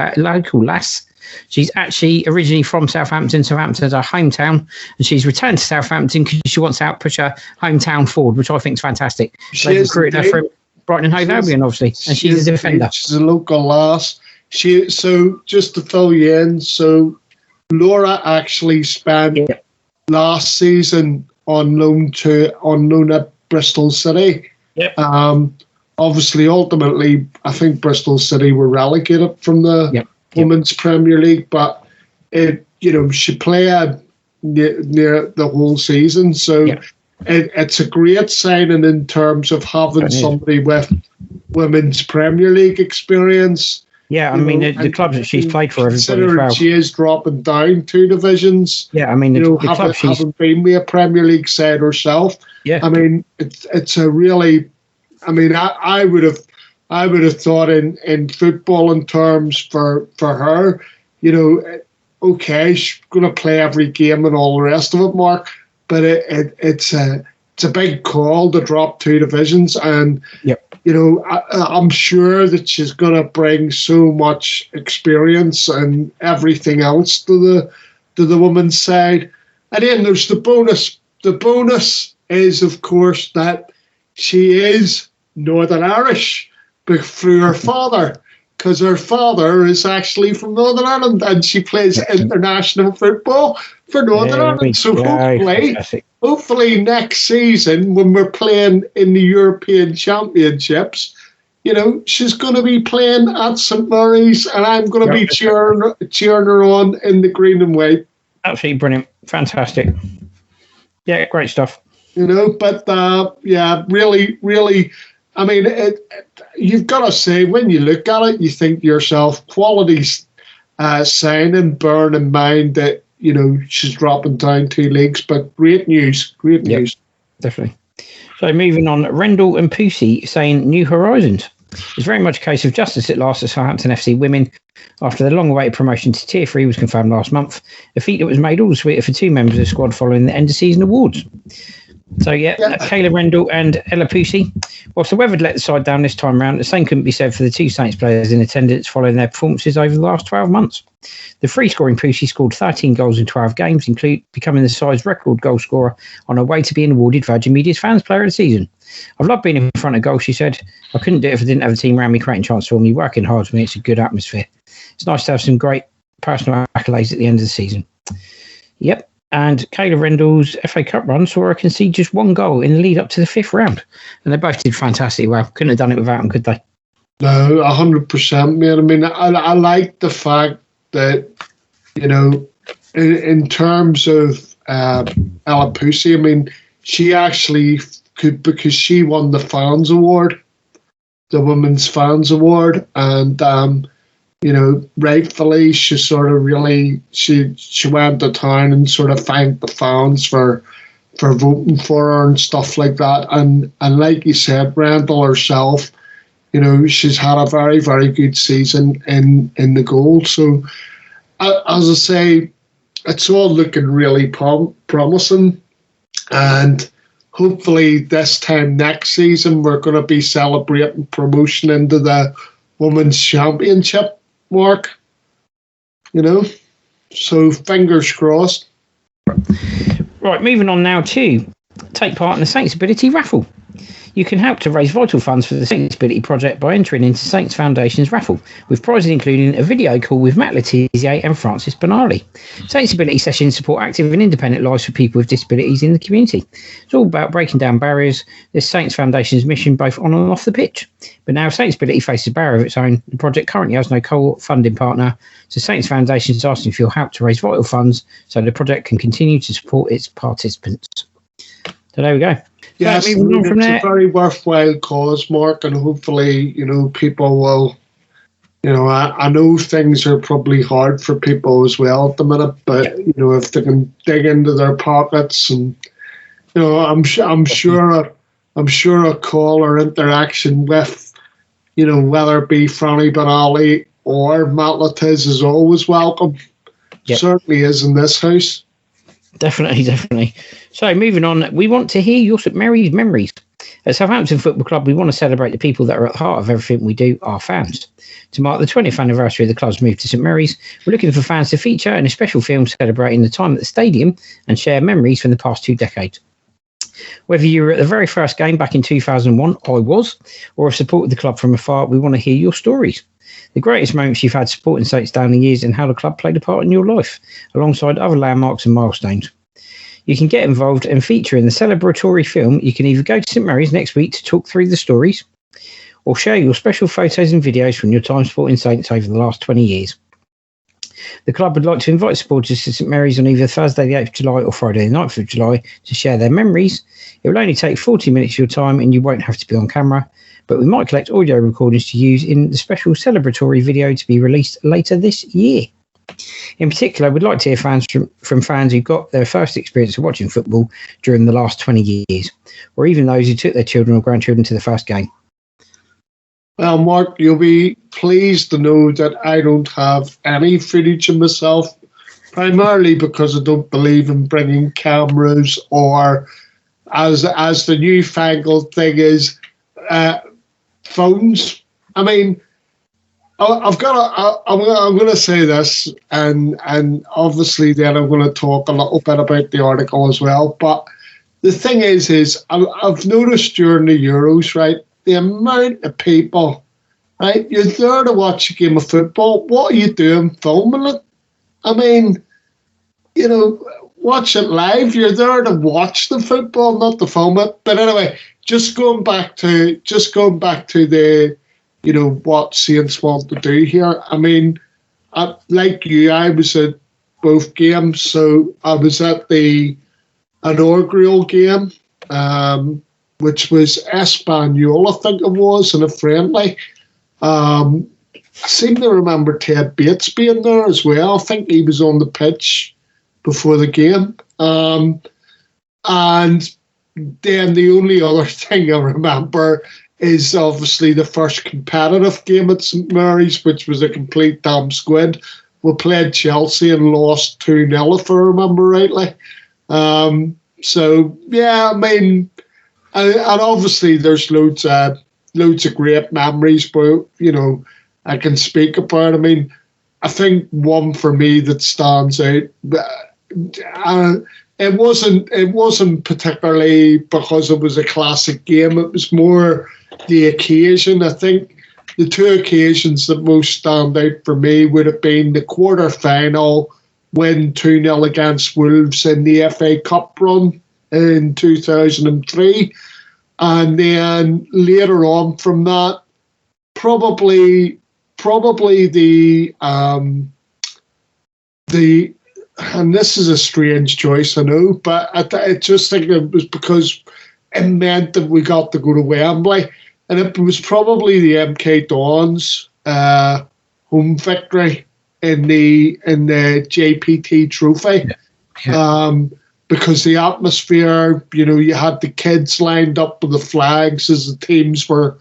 lass. She's actually originally from Southampton. Southampton's her hometown, and she's returned to Southampton because she wants to push her hometown forward, which I think is fantastic. They've recruited her from Brighton and Hove Albion, obviously, and she's a defender. She's a local lass. So just to fill you in, so Laura actually spent last season on loan at Bristol City. Yep. Obviously, ultimately, I think Bristol City were relegated from the Women's Premier League, but she played near the whole season, so it's a great signing in terms of having somebody with Women's Premier League experience. Yeah, I mean, the clubs that she's played for, considering she is dropping down 2 divisions. Yeah, I mean, the club she's having been with a Premier League side herself. Yeah, I mean, it's a really. I mean, I would have thought in football in terms for her, okay, she's going to play every game and all the rest of it, Mark. But it's a big call to drop 2 divisions, and I'm sure that she's going to bring so much experience and everything else to the women's side. And then there's the bonus. The bonus is, of course, that she is Northern Irish through her father, because her father is actually from Northern Ireland and she plays international football for Northern Ireland. So hopefully next season, when we're playing in the European Championships, she's going to be playing at St Mary's, and I'm going to be cheering her on in the green and white. Absolutely brilliant. Fantastic. Yeah, great stuff. But really, really, I mean, you've got to say, when you look at it, you think to yourself, quality's signing, bearing in mind that, she's dropping down 2 leagues, but great news. News. Definitely. So moving on, Rendell and Pusey saying new horizons. It's very much a case of justice at last at Southampton FC women after the long-awaited promotion to Tier 3 was confirmed last month, a feat that was made all the sweeter for 2 members of the squad following the end-of-season awards. So, Kayla Rendell and Ella Pusey. Whilst the weather had let the side down this time round, the same couldn't be said for the 2 Saints players in attendance following their performances over the last 12 months. The free-scoring Pusey scored 13 goals in 12 games, including becoming the side's record goal scorer on her way to being awarded Virgin Media's Fans Player of the Season. I've loved being in front of goal, she said. I couldn't do it if I didn't have a team around me creating chance for me, working hard for me. It's a good atmosphere. It's nice to have some great personal accolades at the end of the season. Yep. And Kayla Rendell's FA Cup run saw her concede just 1 goal in the lead up to the 5th round. And they both did fantastically well. Couldn't have done it without them, could they? No, 100%, man. I mean, I like the fact that, in terms of Ella Pusey, I mean, she actually could, because she won the Fans Award, the Women's Fans Award, and rightfully, she sort of really she went to town and sort of thanked the fans for voting for her and stuff like that. And like you said, Randall herself, she's had a very, very good season in the goal. So, as I say, it's all looking really promising. And hopefully this time next season, we're going to be celebrating promotion into the Women's Championship, Mark. So fingers crossed. Right, moving on now to take part in the Saints Ability raffle. You can help to raise vital funds for the Saints Ability project by entering into Saints Foundation's raffle, with prizes including a video call with Matt Letizia and Francis Benali. Saints Ability sessions support active and independent lives for people with disabilities in the community. It's all about breaking down barriers. This Saints Foundation's mission both on and off the pitch. But now Saints Ability faces a barrier of its own. The project currently has no co-funding partner, so Saints Foundation is asking for your help to raise vital funds so the project can continue to support its participants. So there we go. Yes, it's a very worthwhile cause, Mark, and hopefully, people will, I know things are probably hard for people as well at the minute, but, if they can dig into their pockets and, I'm sure a call or interaction with, whether it be Franny Benali or Matt Latiz is always welcome. Yep. Certainly is in this house. Definitely. So moving on, we want to hear your St Mary's memories. At Southampton Football Club, we want to celebrate the people that are at the heart of everything we do, our fans. To mark the 20th anniversary of the club's move to St Mary's, we're looking for fans to feature in a special film celebrating the time at the stadium and share memories from the past 2 decades. Whether you were at the very first game back in 2001, I was, or have supported the club from afar, we want to hear your stories. The greatest moments you've had supporting Saints down the years and how the club played a part in your life, alongside other landmarks and milestones. You can get involved and feature in the celebratory film. You can either go to St Mary's next week to talk through the stories, or share your special photos and videos from your time supporting Saints over the last 20 years. The club would like to invite supporters to St Mary's on either Thursday the 8th of July or Friday the 9th of July to share their memories. It will only take 40 minutes of your time and you won't have to be on camera, but we might collect audio recordings to use in the special celebratory video to be released later this year. In particular, we'd like to hear from fans who got their first experience of watching football during the last 20 years, or even those who took their children or grandchildren to the first game. Well, Mark, you'll be pleased to know that I don't have any footage of myself, primarily because I don't believe in bringing cameras or, as the newfangled thing is, phones. I mean, I'm going to say this, and obviously then I'm going to talk a little bit about the article as well. But the thing is I've noticed during the Euros, right, the amount of people, right, you're there to watch a game of football. What are you doing filming it? I mean, watch it live. You're there to watch the football, not to film it. But anyway, just going back to the, what Saints want to do here. I mean, like you, I was at both games. So I was at the inaugural game, which was Espanyol, I think it was, in a friendly. I seem to remember Ted Bates being there as well. I think he was on the pitch before the game. And then the only other thing I remember is obviously the first competitive game at St Mary's, which was a complete damn squid. We played Chelsea and lost 2-0, if I remember rightly. So, yeah, I mean, and obviously there's loads of great memories, but, I can speak about. I mean, I think one for me that stands out, it wasn't particularly because it was a classic game. It was more the occasion. I think the 2 occasions that most stand out for me would have been the quarter-final win 2-0 against Wolves in the FA Cup run in 2003. And then later on from that, probably the and this is a strange choice, I know, but I just think it was because it meant that we got to go to Wembley, and it was probably the MK Dons home home victory in the JPT Trophy. Yeah. Because the atmosphere, you had the kids lined up with the flags as the teams were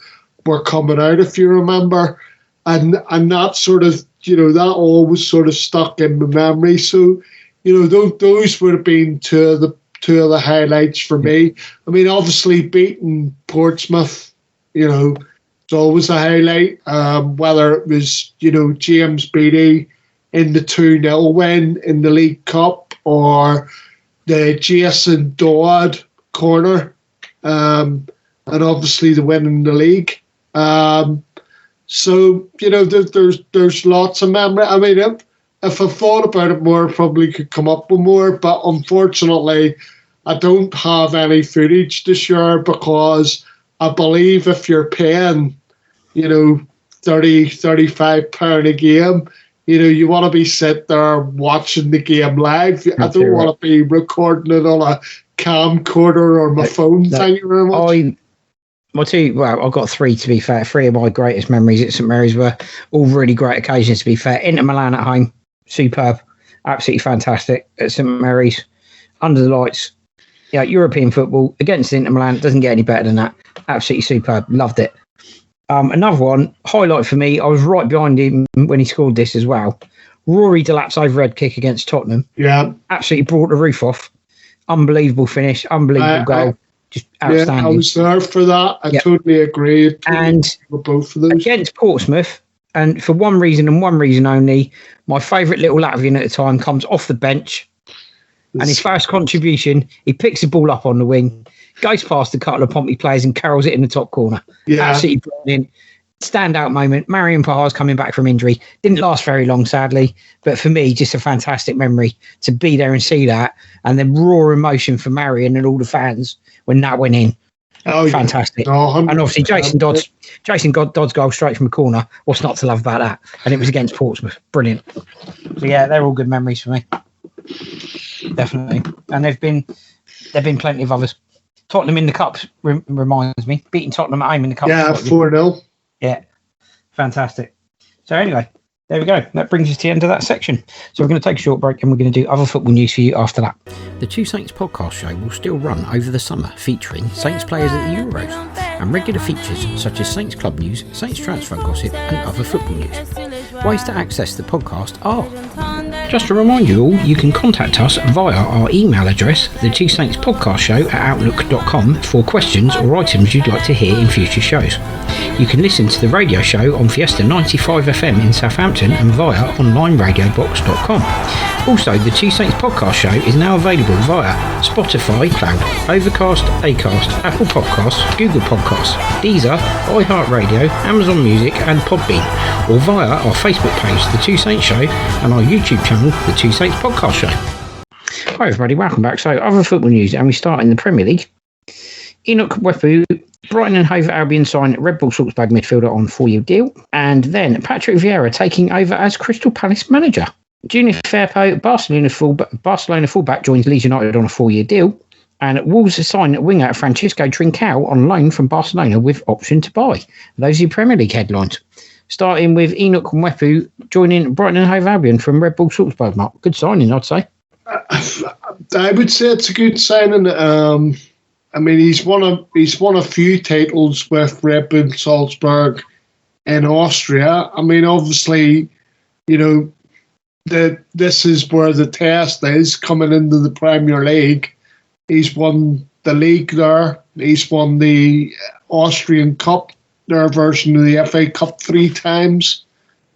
coming out, if you remember, and that sort of, that always sort of stuck in my memory. So, those would have been two of the highlights for me. I mean, obviously beating Portsmouth, it's always a highlight. Whether it was, James Beattie in the 2-0 win in the League Cup, or the Jason Dodd corner, and obviously the win in the league. So, there's lots of memory. I mean, if I thought about it more, I probably could come up with more, but unfortunately, I don't have any footage to share, because I believe if you're paying, £30, £35 a game, you want to be sitting there watching the game live. I don't want to be recording it on a camcorder or my phone. Thank you very much. I've got three, to be fair. Three of my greatest memories at St Mary's were all really great occasions, to be fair. Inter Milan at home, superb. Absolutely fantastic at St Mary's. Under the lights. Yeah, European football against Inter Milan. Doesn't get any better than that. Absolutely superb. Loved it. Another one, highlight for me, I was right behind him when he scored this as well. Rory Delap's overhead kick against Tottenham. Yeah. Absolutely brought the roof off. Unbelievable finish, unbelievable goal. Just outstanding. Yeah, I was there for that. I totally agree. And with both of those. Against Portsmouth, and for one reason and one reason only, my favourite little Latvian at the time comes off the bench. And his first contribution, he picks the ball up on the wing, goes past a couple of Pompey players and carols it in the top corner. Yeah. Absolutely brilliant. Standout moment. Marion Pahar's coming back from injury. Didn't last very long, sadly. But for me, just a fantastic memory to be there and see that. And then raw emotion for Marion and all the fans when that went in. Oh, fantastic. Yeah. And obviously Jason Dodd's goal straight from a corner. What's not to love about that? And it was against Portsmouth. Brilliant. So yeah, they're all good memories for me. Definitely. And there've been plenty of others. Tottenham in the Cups reminds me. Beating Tottenham at home in the Cup. Yeah, 4-0. Yeah. Fantastic. So anyway, there we go. That brings us to the end of that section. So we're going to take a short break and we're going to do other football news for you after that. The Two Saints podcast show will still run over the summer, featuring Saints players at the Euros and regular features such as Saints club news, Saints transfer gossip and other football news. Ways to access the podcast are: just to remind you all, you can contact us via our email address, the Two Saints podcast show at outlook.com, for questions or items you'd like to hear in future shows. You can listen to the radio show on Fiesta 95 FM in Southampton and via onlineradiobox.com. Also, the Two Saints podcast show is now available via Spotify, Cloud, Overcast, Acast, Apple Podcasts, Google Podcasts, Deezer, iHeartRadio, Amazon Music and Podbean, or via our Facebook page, The Two Saints Show, and our YouTube channel, The Two Saints Podcast Show. Hi everybody, welcome back. So, other football news, and we start in the Premier League. Enoch Wepu, Brighton and Hove Albion signed Red Bull Salzburg midfielder on a 4-year deal. And then Patrick Vieira taking over as Crystal Palace manager. Junior Firpo, Barcelona fullback, joins Leeds United on a 4-year deal. And Wolves signed winger Francisco Trincao on loan from Barcelona with option to buy. Those are your Premier League headlines. Starting with Enoch Wepu joining Brighton and Hove Albion from Red Bull Salzburg. Mark, good signing, I'd say. I would say it's a good signing. I mean, he's won a few titles with Red Bull Salzburg in Austria. I mean, obviously, this is where the test is coming into the Premier League. He's won the league there. He's won the Austrian Cup, their version of the FA Cup, 3 times.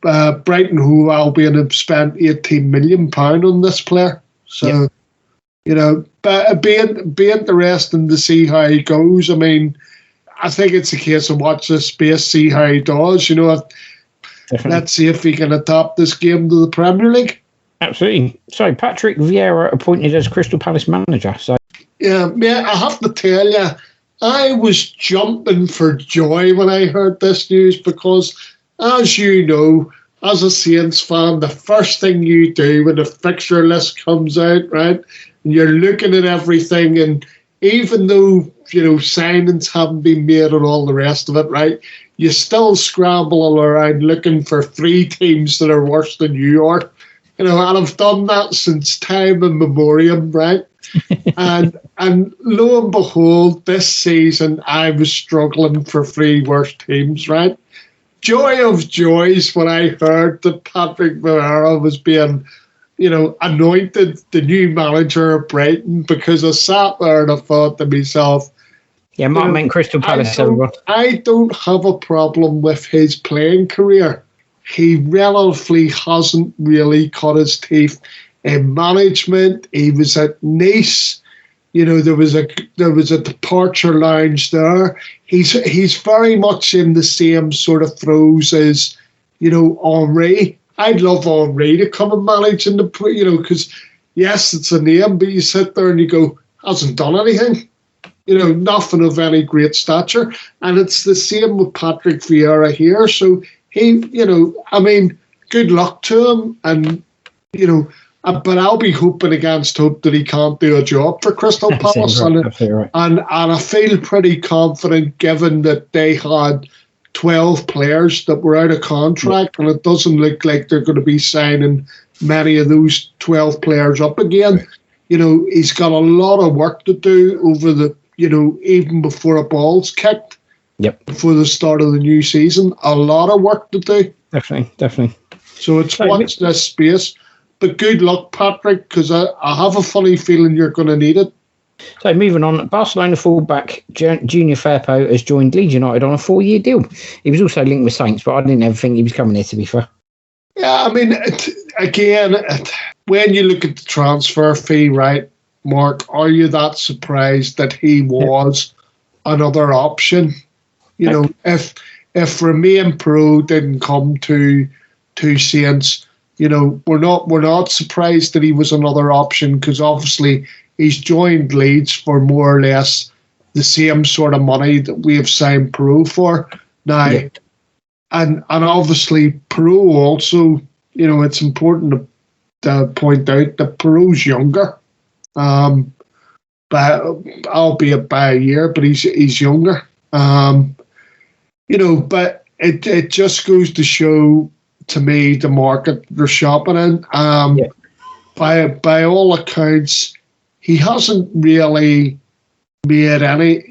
Brighton, who Albion have spent £18 million on this player. So, but it'd be interesting to see how he goes. I mean, I think it's a case of watch this space, see how he does. Let's see if he can adapt this game to the Premier League. Absolutely. So, Patrick Vieira appointed as Crystal Palace manager. So, yeah, I have to tell you, I was jumping for joy when I heard this news because, as you know, as a Saints fan, the first thing you do when the fixture list comes out, right, and you're looking at everything, and even though, signings haven't been made and all the rest of it, right, you still scramble around looking for 3 teams that are worse than you are. And I've done that since time immemorial, right? and lo and behold, this season I was struggling for 3 worse teams, right? Joy of joys when I heard that Patrick Vieira was being, anointed the new manager of Brighton, because I sat there and I thought to myself, yeah, Mark meant Crystal Palace, everyone. I don't have a problem with his playing career. He relatively hasn't really cut his teeth in management. He was at Nice. There was a departure lounge there. He's very much in the same sort of throes as, Henry. I'd love Henry to come and manage because yes, it's a name, but you sit there and you go, hasn't done anything. Nothing of any great stature. And it's the same with Patrick Vieira here. So he, good luck to him. And, but I'll be hoping against hope that he can't do a job for Crystal Palace. Right. And I feel pretty confident, given that they had 12 players that were out of contract, and it doesn't look like they're going to be signing many of those 12 players up again. He's got a lot of work to do over the, even before a ball's kicked. Yep. Before the start of the new season, a lot of work to do. Definitely. So it's watch this space. But good luck, Patrick, because I have a funny feeling you're going to need it. So moving on, Barcelona fullback Junior Firpo has joined Leeds United on a 4-year deal. He was also linked with Saints, but I didn't ever think he was coming here, to be fair. Yeah, when you look at the transfer fee, right, Mark, are you that surprised that he was another option? If Romain Perraud didn't come to Saints, we're not surprised that he was another option, because obviously he's joined Leeds for more or less the same sort of money that we have signed Perraud for now. Yeah. And obviously Perraud also, it's important to point out that Perraud's younger, but albeit by a year, but he's younger. But it just goes to show to me the market they're shopping in. By all accounts, he hasn't really made any,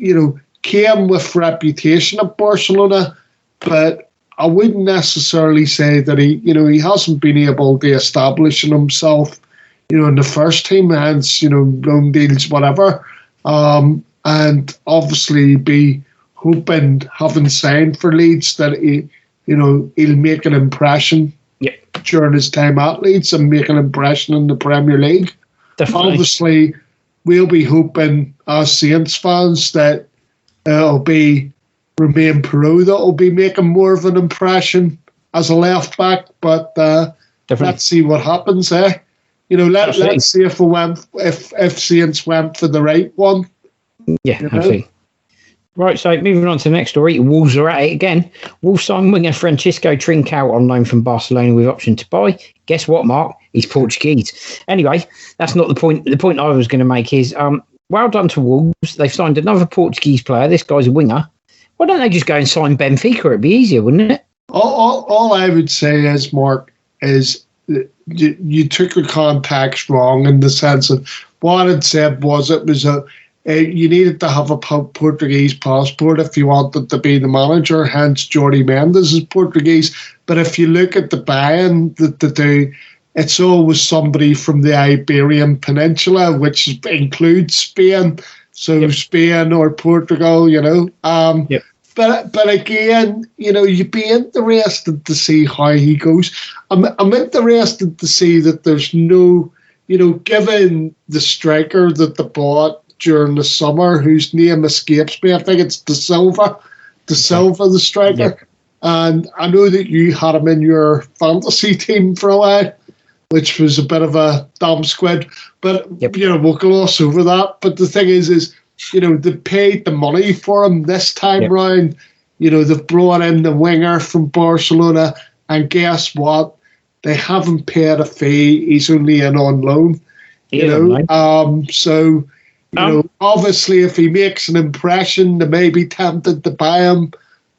came with reputation at Barcelona, but I wouldn't necessarily say that he hasn't been able to establish himself, in the first team, hence, loan deals, whatever. And obviously be hoping, having signed for Leeds, that he'll make an impression during his time at Leeds and make an impression in the Premier League. Definitely. Obviously, we'll be hoping as Saints fans that it'll be Romain Perraud that will be making more of an impression as a left back, but let's see what happens. Let's see if Saints went for the right one. Yeah, absolutely. Right, so moving on to the next story, Wolves are at it again. Wolves signed winger Francisco Trincao on loan from Barcelona with option to buy. Guess what, Mark? He's Portuguese. Anyway, that's not the point. The point I was going to make is, well done to Wolves. They've signed another Portuguese player. This guy's a winger. Why don't they just go and sign Benfica? It'd be easier, wouldn't it? All I would say is, Mark, is you took the context wrong, in the sense of what it said was you needed to have a Portuguese passport if you wanted to be the manager, hence Jordi Mendes is Portuguese. But if you look at the buy-in that they do, it's always somebody from the Iberian Peninsula, which includes Spain. So Spain or Portugal, But again, you'd be interested to see how he goes. I'm interested to see that there's no, given the striker that they bought during the summer, whose name escapes me. I think it's De Silva, the striker. Yep. And I know that you had him in your fantasy team for a while, which was a bit of a damn squid. But, we'll gloss over that. But the thing is, they paid the money for him this time round. They've brought in the winger from Barcelona. And guess what? They haven't paid a fee. He's only in on loan. Obviously, if he makes an impression, they may be tempted to buy him.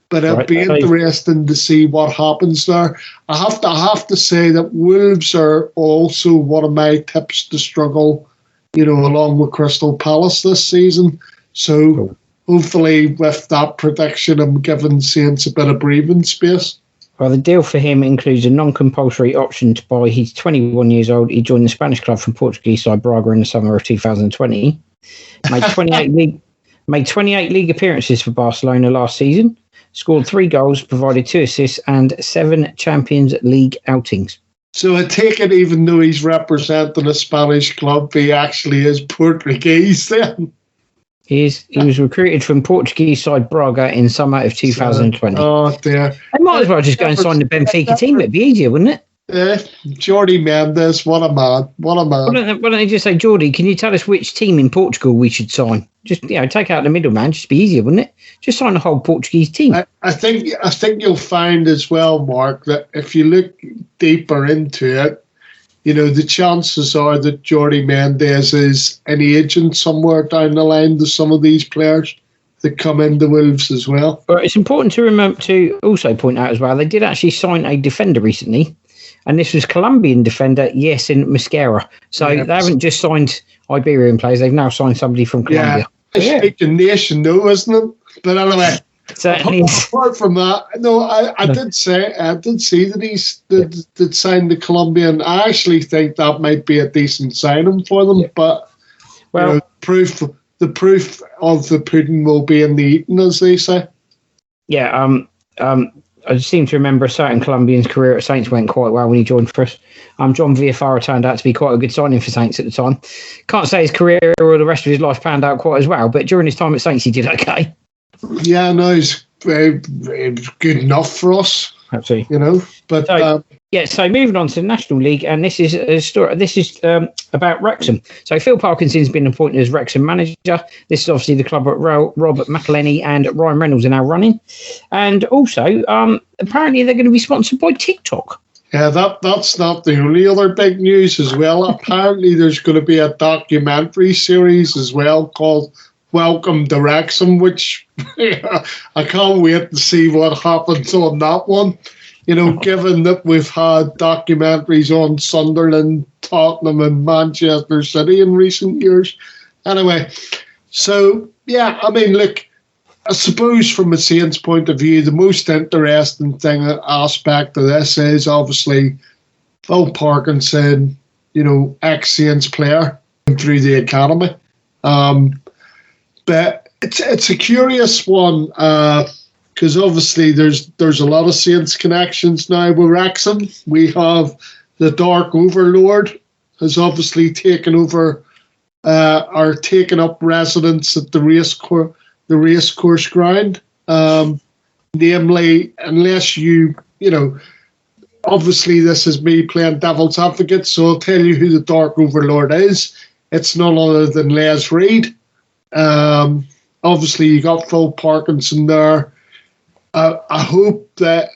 But it'll be interesting to see what happens there. I have to say that Wolves are also one of my tips to struggle, along with Crystal Palace this season. So hopefully with that prediction, I'm giving Saints a bit of breathing space. Well, the deal for him includes a non-compulsory option to buy. He's 21 years old. He joined the Spanish club from Portuguese side Braga in the summer of 2020. Made 28 league appearances for Barcelona last season. Scored 3 goals, provided 2 assists, and 7 Champions League outings. So I take it, even though he's representing a Spanish club, he actually is Portuguese then? He was recruited from Portuguese side Braga in summer of 2020. Oh dear! They might as well just go and sign the Benfica team. It'd be easier, wouldn't it? Yeah, Jordi Mendes, what a man! What a man! Why don't they just say, Jordi, can you tell us which team in Portugal we should sign? Just take out the middleman. Just be easier, wouldn't it? Just sign the whole Portuguese team. I think you'll find as well, Mark, that if you look deeper into it, the chances are that Jordi Mendes is an agent somewhere down the line to some of these players that come into Wolves as well. But it's important to remember to also point out as well, they did actually sign a defender recently, and this was Colombian defender Yersin Mosquera. So they haven't just signed Iberian players; they've now signed somebody from Colombia. Yeah, it's a nation, though, isn't it? But anyway. Certainly. Apart from that, no, I did see that he's did sign the Colombian. I actually think that might be a decent signing for them, but the proof of the pudding will be in the eating, as they say. Yeah, I seem to remember a certain Colombian's career at Saints went quite well when he joined for us. John Villafara turned out to be quite a good signing for Saints at the time. Can't say his career or the rest of his life panned out quite as well, but during his time at Saints, he did okay. Yeah, no, he's very good enough for us. Absolutely. But so moving on to the National League, and this is a story. This is about Wrexham. So Phil Parkinson's been appointed as Wrexham manager. This is obviously the club that Robert McElhenney and Ryan Reynolds are now running, and also apparently they're going to be sponsored by TikTok. Yeah, that's not the only other big news as well. Apparently, there's going to be a documentary series as well called Welcome to Wrexham, which I can't wait to see what happens on that one. Given that we've had documentaries on Sunderland, Tottenham and Manchester City in recent years. Anyway, so, yeah, I mean, look, I suppose from a Saints point of view, the most interesting aspect of this is obviously Phil Parkinson, ex-Saints player through the academy. But it's a curious one because obviously there's a lot of Saints connections now with Wrexham. We have the Dark Overlord has obviously taken over or taken up residence at the racecourse ground. Namely, unless obviously this is me playing devil's advocate, so I'll tell you who the Dark Overlord is. It's none other than Les Reed. Obviously, you got Phil Parkinson there. I hope that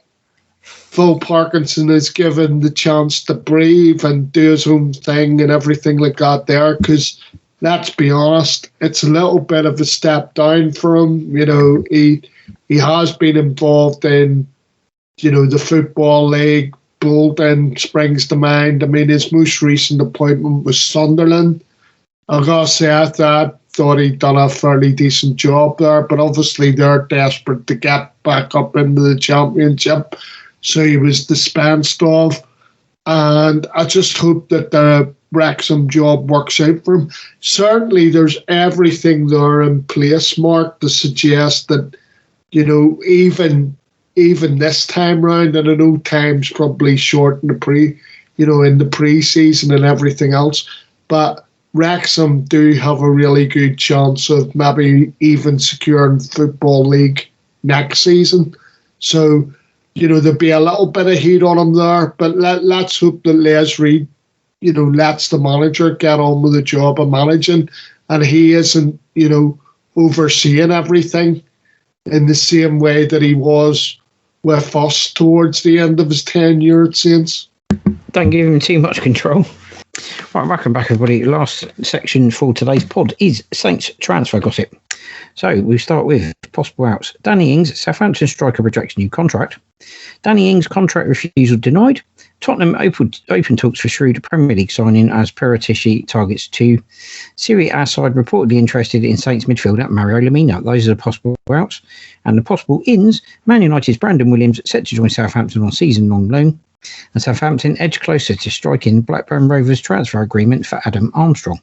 Phil Parkinson is given the chance to breathe and do his own thing and everything like that there, because let's be honest, it's a little bit of a step down for him. He has been involved in, the Football League. Bolton springs to mind. I mean, his most recent appointment was Sunderland. I gotta say, I thought he'd done a fairly decent job there, but obviously they're desperate to get back up into the Championship, so he was dispensed of. And I just hope that the Wrexham job works out for him. Certainly there's everything there in place, Mark, to suggest that, even this time round, and I know time's probably short in the pre-season and everything else, but Wrexham do have a really good chance of maybe even securing Football League next season. So, there'll be a little bit of heat on him there, but let's hope that Les Reed, lets the manager get on with the job of managing, and he isn't, overseeing everything in the same way that he was with us towards the end of his tenure at Saints. Don't give him too much control. Right, welcome back, everybody. Last section for today's pod is Saints transfer gossip. So we start with possible outs. Danny Ings, Southampton striker, rejects new contract. Danny Ings' contract refusal denied. Tottenham open talks for shrewd Premier League signing as Paratici targets 2. Serie A side reportedly interested in Saints midfielder Mario Lemina. Those are the possible outs. And the possible ins, Man United's Brandon Williams set to join Southampton on season-long loan. And Southampton edge closer to striking Blackburn Rovers transfer agreement for Adam Armstrong.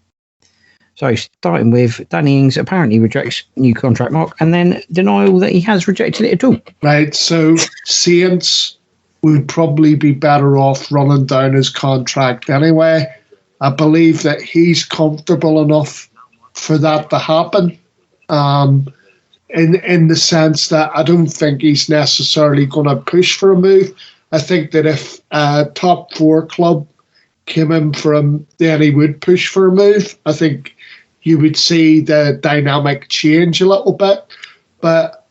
So starting with Danny Ings apparently rejects new contract, Mark, and then denial that he has rejected it at all. Right, so Saints would probably be better off running down his contract anyway. I believe that he's comfortable enough for that to happen. In the sense that I don't think he's necessarily going to push for a move. I think that if a top 4 club came in for him, then he would push for a move. I think you would see the dynamic change a little bit. But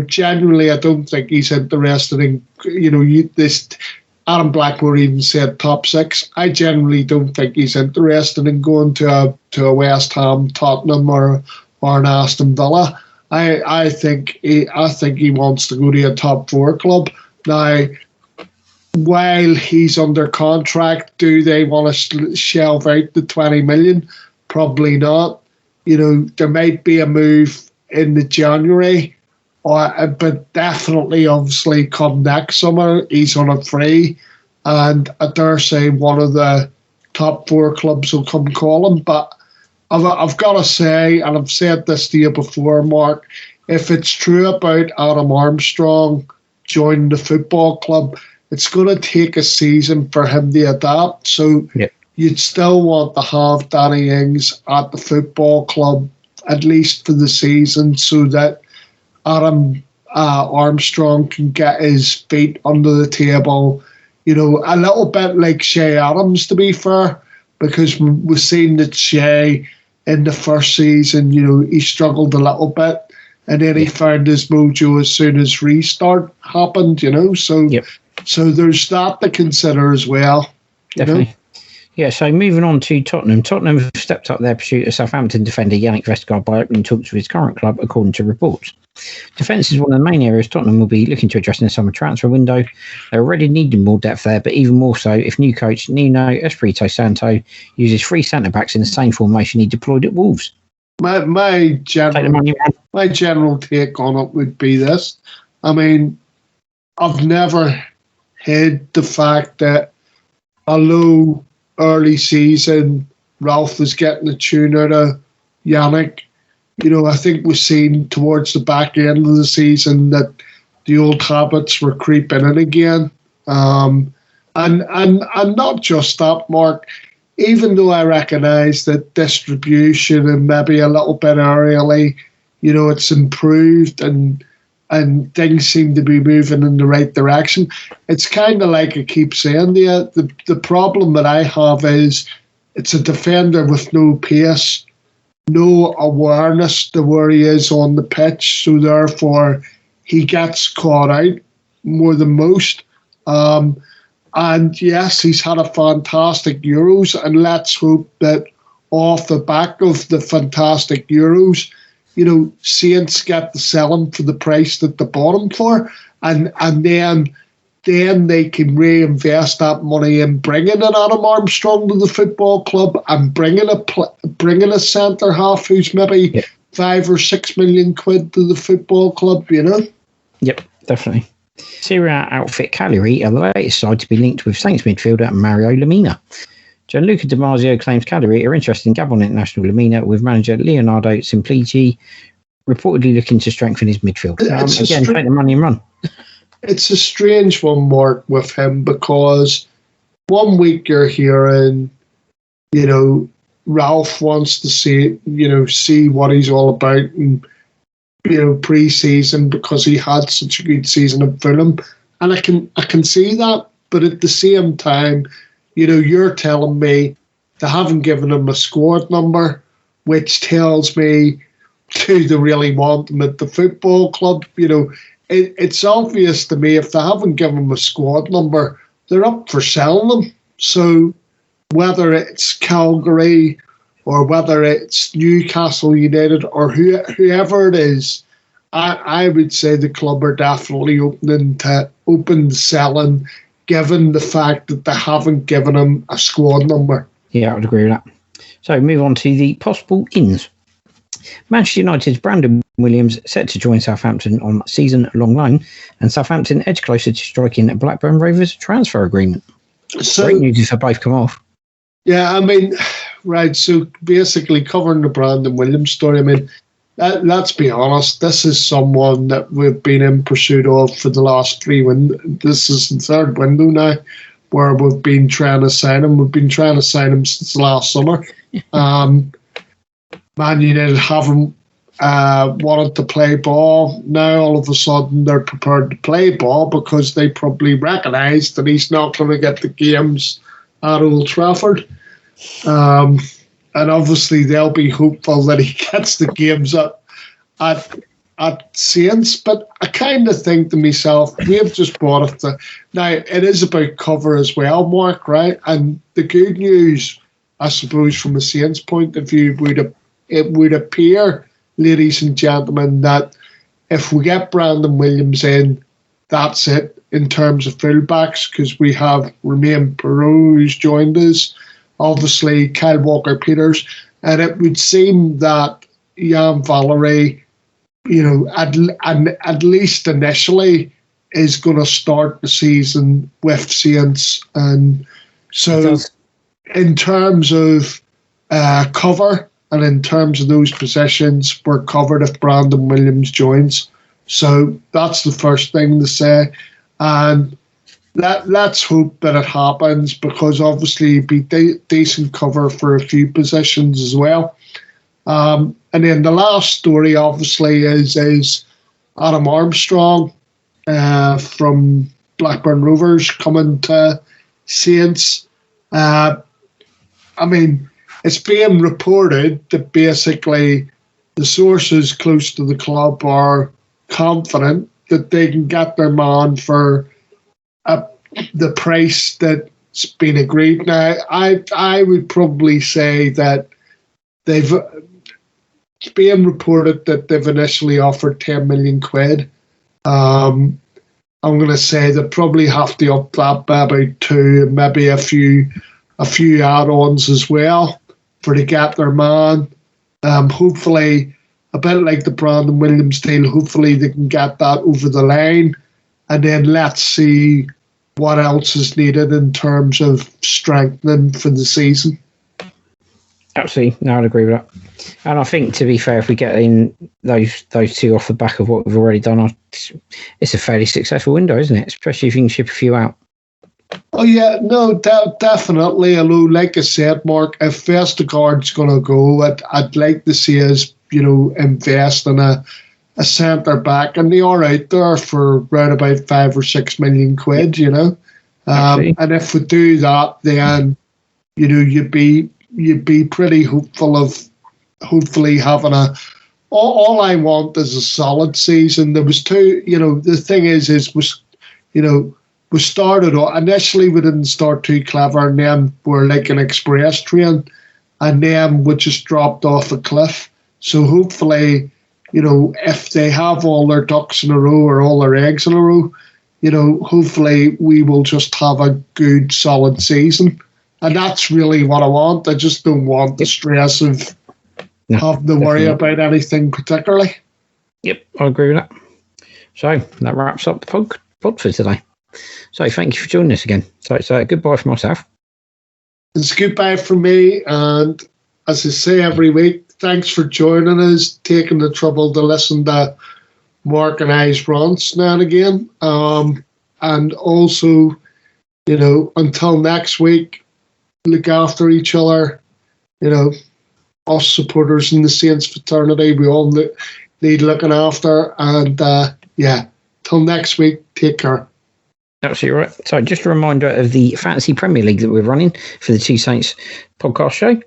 genuinely, I don't think he's interested in, this. Adam Blackmore even said top 6. I generally don't think he's interested in going to a West Ham, Tottenham, or an Aston Villa. I think he wants to go to a top 4 club. Now, while he's under contract, do they want to shelve out the 20 million? Probably not. There might be a move in the January, but definitely, obviously, come next summer, he's on a free, and I dare say one of the top 4 clubs will come call him. But I've got to say, and I've said this to you before, Mark, if it's true about Adam Armstrong joining the football club, it's going to take a season for him to adapt. So you'd still want to have Danny Ings at the football club, at least for the season, so that Adam Armstrong can get his feet under the table. A little bit like Shea Adams, to be fair, because we've seen that Shea in the first season, he struggled a little bit. And then he found his mojo as soon as restart happened, So there's that to consider as well. Definitely. Yeah, so moving on to Tottenham. Tottenham have stepped up their pursuit of Southampton defender Yannick Vestergaard by opening talks with his current club, according to reports. Defence is one of the main areas Tottenham will be looking to address in the summer transfer window. They already needed more depth there, but even more so if new coach Nuno Espirito Santo uses 3 centre-backs in the same formation he deployed at Wolves. My general take on it would be this. I mean, I've never hid the fact that although early season Ralph was getting a tune out of Yannick, I think we've seen towards the back end of the season that the old habits were creeping in again. And not just that, Mark. Even though I recognise that distribution and maybe a little bit aerially, it's improved and things seem to be moving in the right direction, it's kind of like I keep saying to you, the problem that I have is it's a defender with no pace, no awareness to where he is on the pitch, so therefore he gets caught out more than most. And yes, he's had a fantastic Euros, and let's hope that off the back of the fantastic Euros, Saints get to sell him for the price that they bought him for, and then they can reinvest that money in bringing an Adam Armstrong to the football club and bringing a centre half who's maybe 5 or 6 million quid to the football club. Yep, definitely. Serie A outfit Cagliari are the latest side to be linked with Saints midfielder Mario Lemina. Gianluca Di Marzio claims Cagliari are interested in Gabon international Lemina, with manager Leonardo Simplici reportedly looking to strengthen his midfield. Take the money and run. It's a strange one, Mark, with him, because one week you're hearing, Ralph wants to see what he's all about, and pre-season because he had such a good season at Fulham, and I can see that. But at the same time, you're telling me they haven't given him a squad number, which tells me do they really want him at the football club? It's obvious to me if they haven't given him a squad number, they're up for selling him. So whether it's Calgary or whether it's Newcastle United or whoever it is, I would say the club are definitely open to selling, given the fact that they haven't given him a squad number. Yeah, I would agree with that. So move on to the possible ins. Manchester United's Brandon Williams set to join Southampton on season-long loan, and Southampton edge closer to striking Blackburn Rovers transfer agreement. So, great news if they both come off. Yeah, I mean, right, so basically covering the Brandon Williams story, I mean, let's be honest, this is someone that we've been in pursuit of for the last 3 windows. This is the third window now where we've been trying to sign him. We've been trying to sign him since last summer. Man United haven't wanted to play ball. Now all of a sudden they're prepared to play ball because they probably recognise that he's not going to get the games at Old Trafford. And obviously they'll be hopeful that he gets the games at Saints. But I kind of think to myself, we've just brought it to... Now, it is about cover as well, Mark, right? And the good news, I suppose, from a Saints point of view, it would appear, ladies and gentlemen, that if we get Brandon Williams in, that's it in terms of fullbacks, because we have Romain Perraud, who's joined us, obviously Kyle Walker-Peters, and it would seem that Jan Valery, at least initially, is going to start the season with Saints. And so in terms of cover and in terms of those positions, we're covered if Brandon Williams joins. So that's the first thing to say. And let's hope that it happens, because obviously it'd be decent cover for a few positions as well. And then the last story, obviously, is Adam Armstrong from Blackburn Rovers coming to Saints. I mean, it's being reported that basically the sources close to the club are confident that they can get their man for the price that's been agreed. Now, I would probably say that it's being reported that they've initially offered 10 million quid. I'm going to say they probably have to up that by about 2, and maybe a few add-ons as well for to get their man. Hopefully, a bit like the Brandon Williams deal, hopefully they can get that over the line, and then let's see what else is needed in terms of strengthening for the season. Absolutely, no, I'd agree with that. And I think, to be fair, if we get in those two off the back of what we've already done, it's a fairly successful window, isn't it? Especially if you can ship a few out. Oh yeah, no, definitely. Although, like I said, Mark, if Vestergaard's going to go, I'd like to see us, invest in a centre back, and they are out there for around about 5 or 6 million quid. And if we do that, then you'd be pretty hopeful of hopefully having all I want is a solid season. There was 2, the thing is we started off, initially we didn't start too clever, and then we're like an express train, and then we just dropped off a cliff. So hopefully, if they have all their ducks in a row or all their eggs in a row, hopefully we will just have a good solid season. And that's really what I want. I just don't want the stress of having to worry about anything particularly. Yep, I agree with that. So that wraps up the pod for today. So thank you for joining us again. So it's goodbye from myself. It's goodbye from me. And as I say every week, thanks for joining us, taking the trouble to listen to Mark and I's rants now and again. And also, until next week, look after each other. Us supporters in the Saints fraternity, we all need looking after. And till next week, take care. Absolutely right. So just a reminder of the Fantasy Premier League that we're running for the Two Saints podcast show.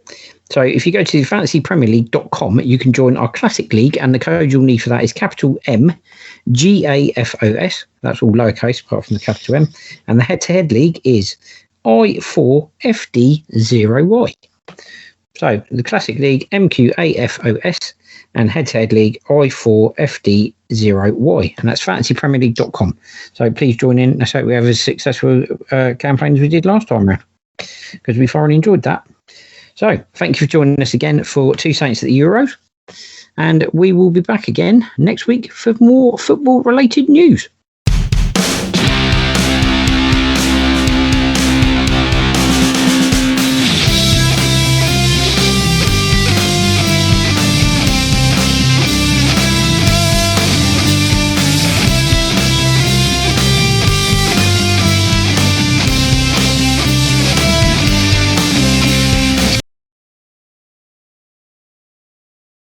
So if you go to fantasypremierleague.com, you can join our Classic League, and the code you'll need for that is capital M GAFOS. That's all lowercase apart from the capital M. And the head-to-head league is I4FD0Y. So the Classic League MQAFOS and Head-to-Head League I4FD0Y, and that's fantasypremierleague.com. So please join in. Let's hope we have as successful campaign as we did last time around, because we thoroughly enjoyed that. So thank you for joining us again for Two Saints at the Euros, and we will be back again next week for more football-related news.